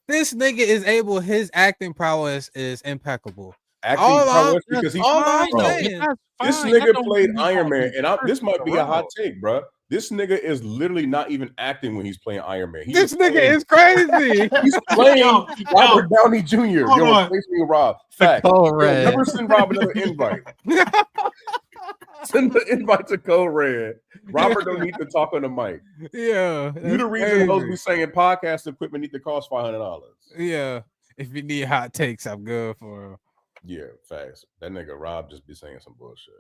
this nigga is able. His acting prowess is impeccable. Acting prowess because he's all I'm bro, saying. this nigga played Iron Man, and this might be a hot take, bro. This nigga is literally not even acting when he's playing Iron Man. This nigga is crazy. He's playing Robert Downey Jr. Hold Yo, on. replace me with Rob. Fact. Code Yo, Red. never send Rob another invite. Send the invite to Code Red. Robert don't need to talk on the mic. Yeah, You the reason those be saying podcast equipment need to cost $500. Yeah, if you need hot takes, I'm good for him. Yeah, facts. That nigga Rob just be saying some bullshit.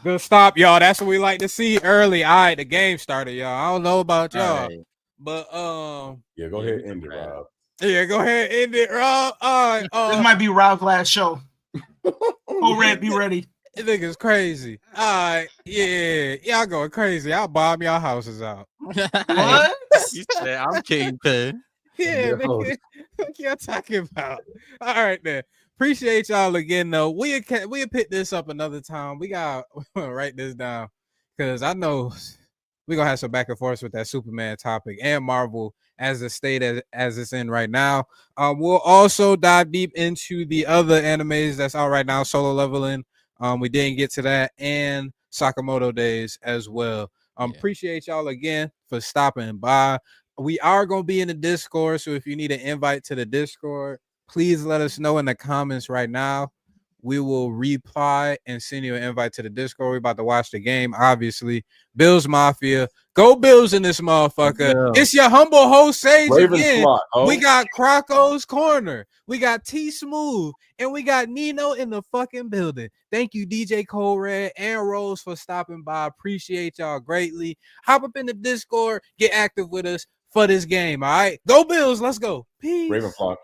Good stop, y'all. That's what we like to see early. All right, the game started, y'all. I don't know about y'all, Right. but yeah, go ahead and end it, Rob. Yeah, go ahead, end it, Rob. All right, This might be Rob's last show. Oh, Red, be ready. This nigga's crazy. All right, yeah, y'all going crazy. I'll bomb y'all houses out. What? You said I'm Kingpin. Yeah, nigga, what y'all talking about? All right, then. Appreciate y'all again, though. We'll pick this up another time. We got to write this down because I know we're going to have some back and forth with that Superman topic and Marvel as the state as it's in right now. We'll also dive deep into the other animes that's out right now, Solo Leveling. We didn't get to that, and Sakamoto Days as well. Appreciate y'all again for stopping by. We are going to be in the Discord, so if you need an invite to the Discord, please let us know in the comments right now. We will reply and send you an invite to the Discord. We're about to watch the game, obviously. Bills Mafia. Go Bills in this motherfucker. Yeah. It's your humble host, Sage, Ravens again. slot, oh. We got Croco's Corner. We got T Smooth. And we got Nino in the fucking building. Thank you, DJ Cole Red and Rose, for stopping by. Appreciate y'all greatly. Hop up in the Discord. Get active with us for this game, all right? Go Bills. Let's go. Peace. Raven flock.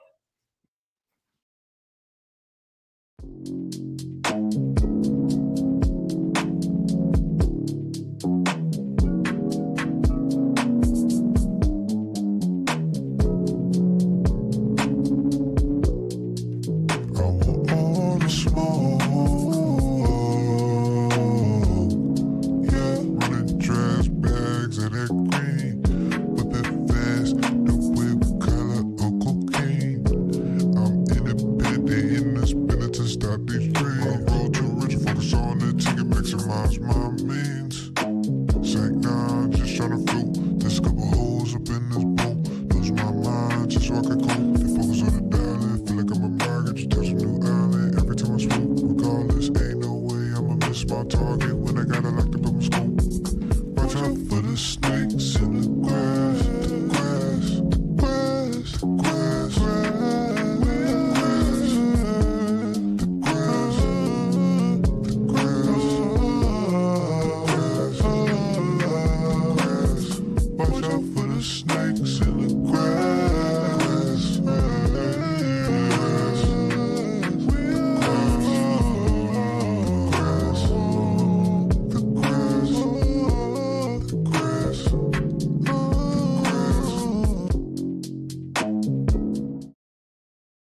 Target.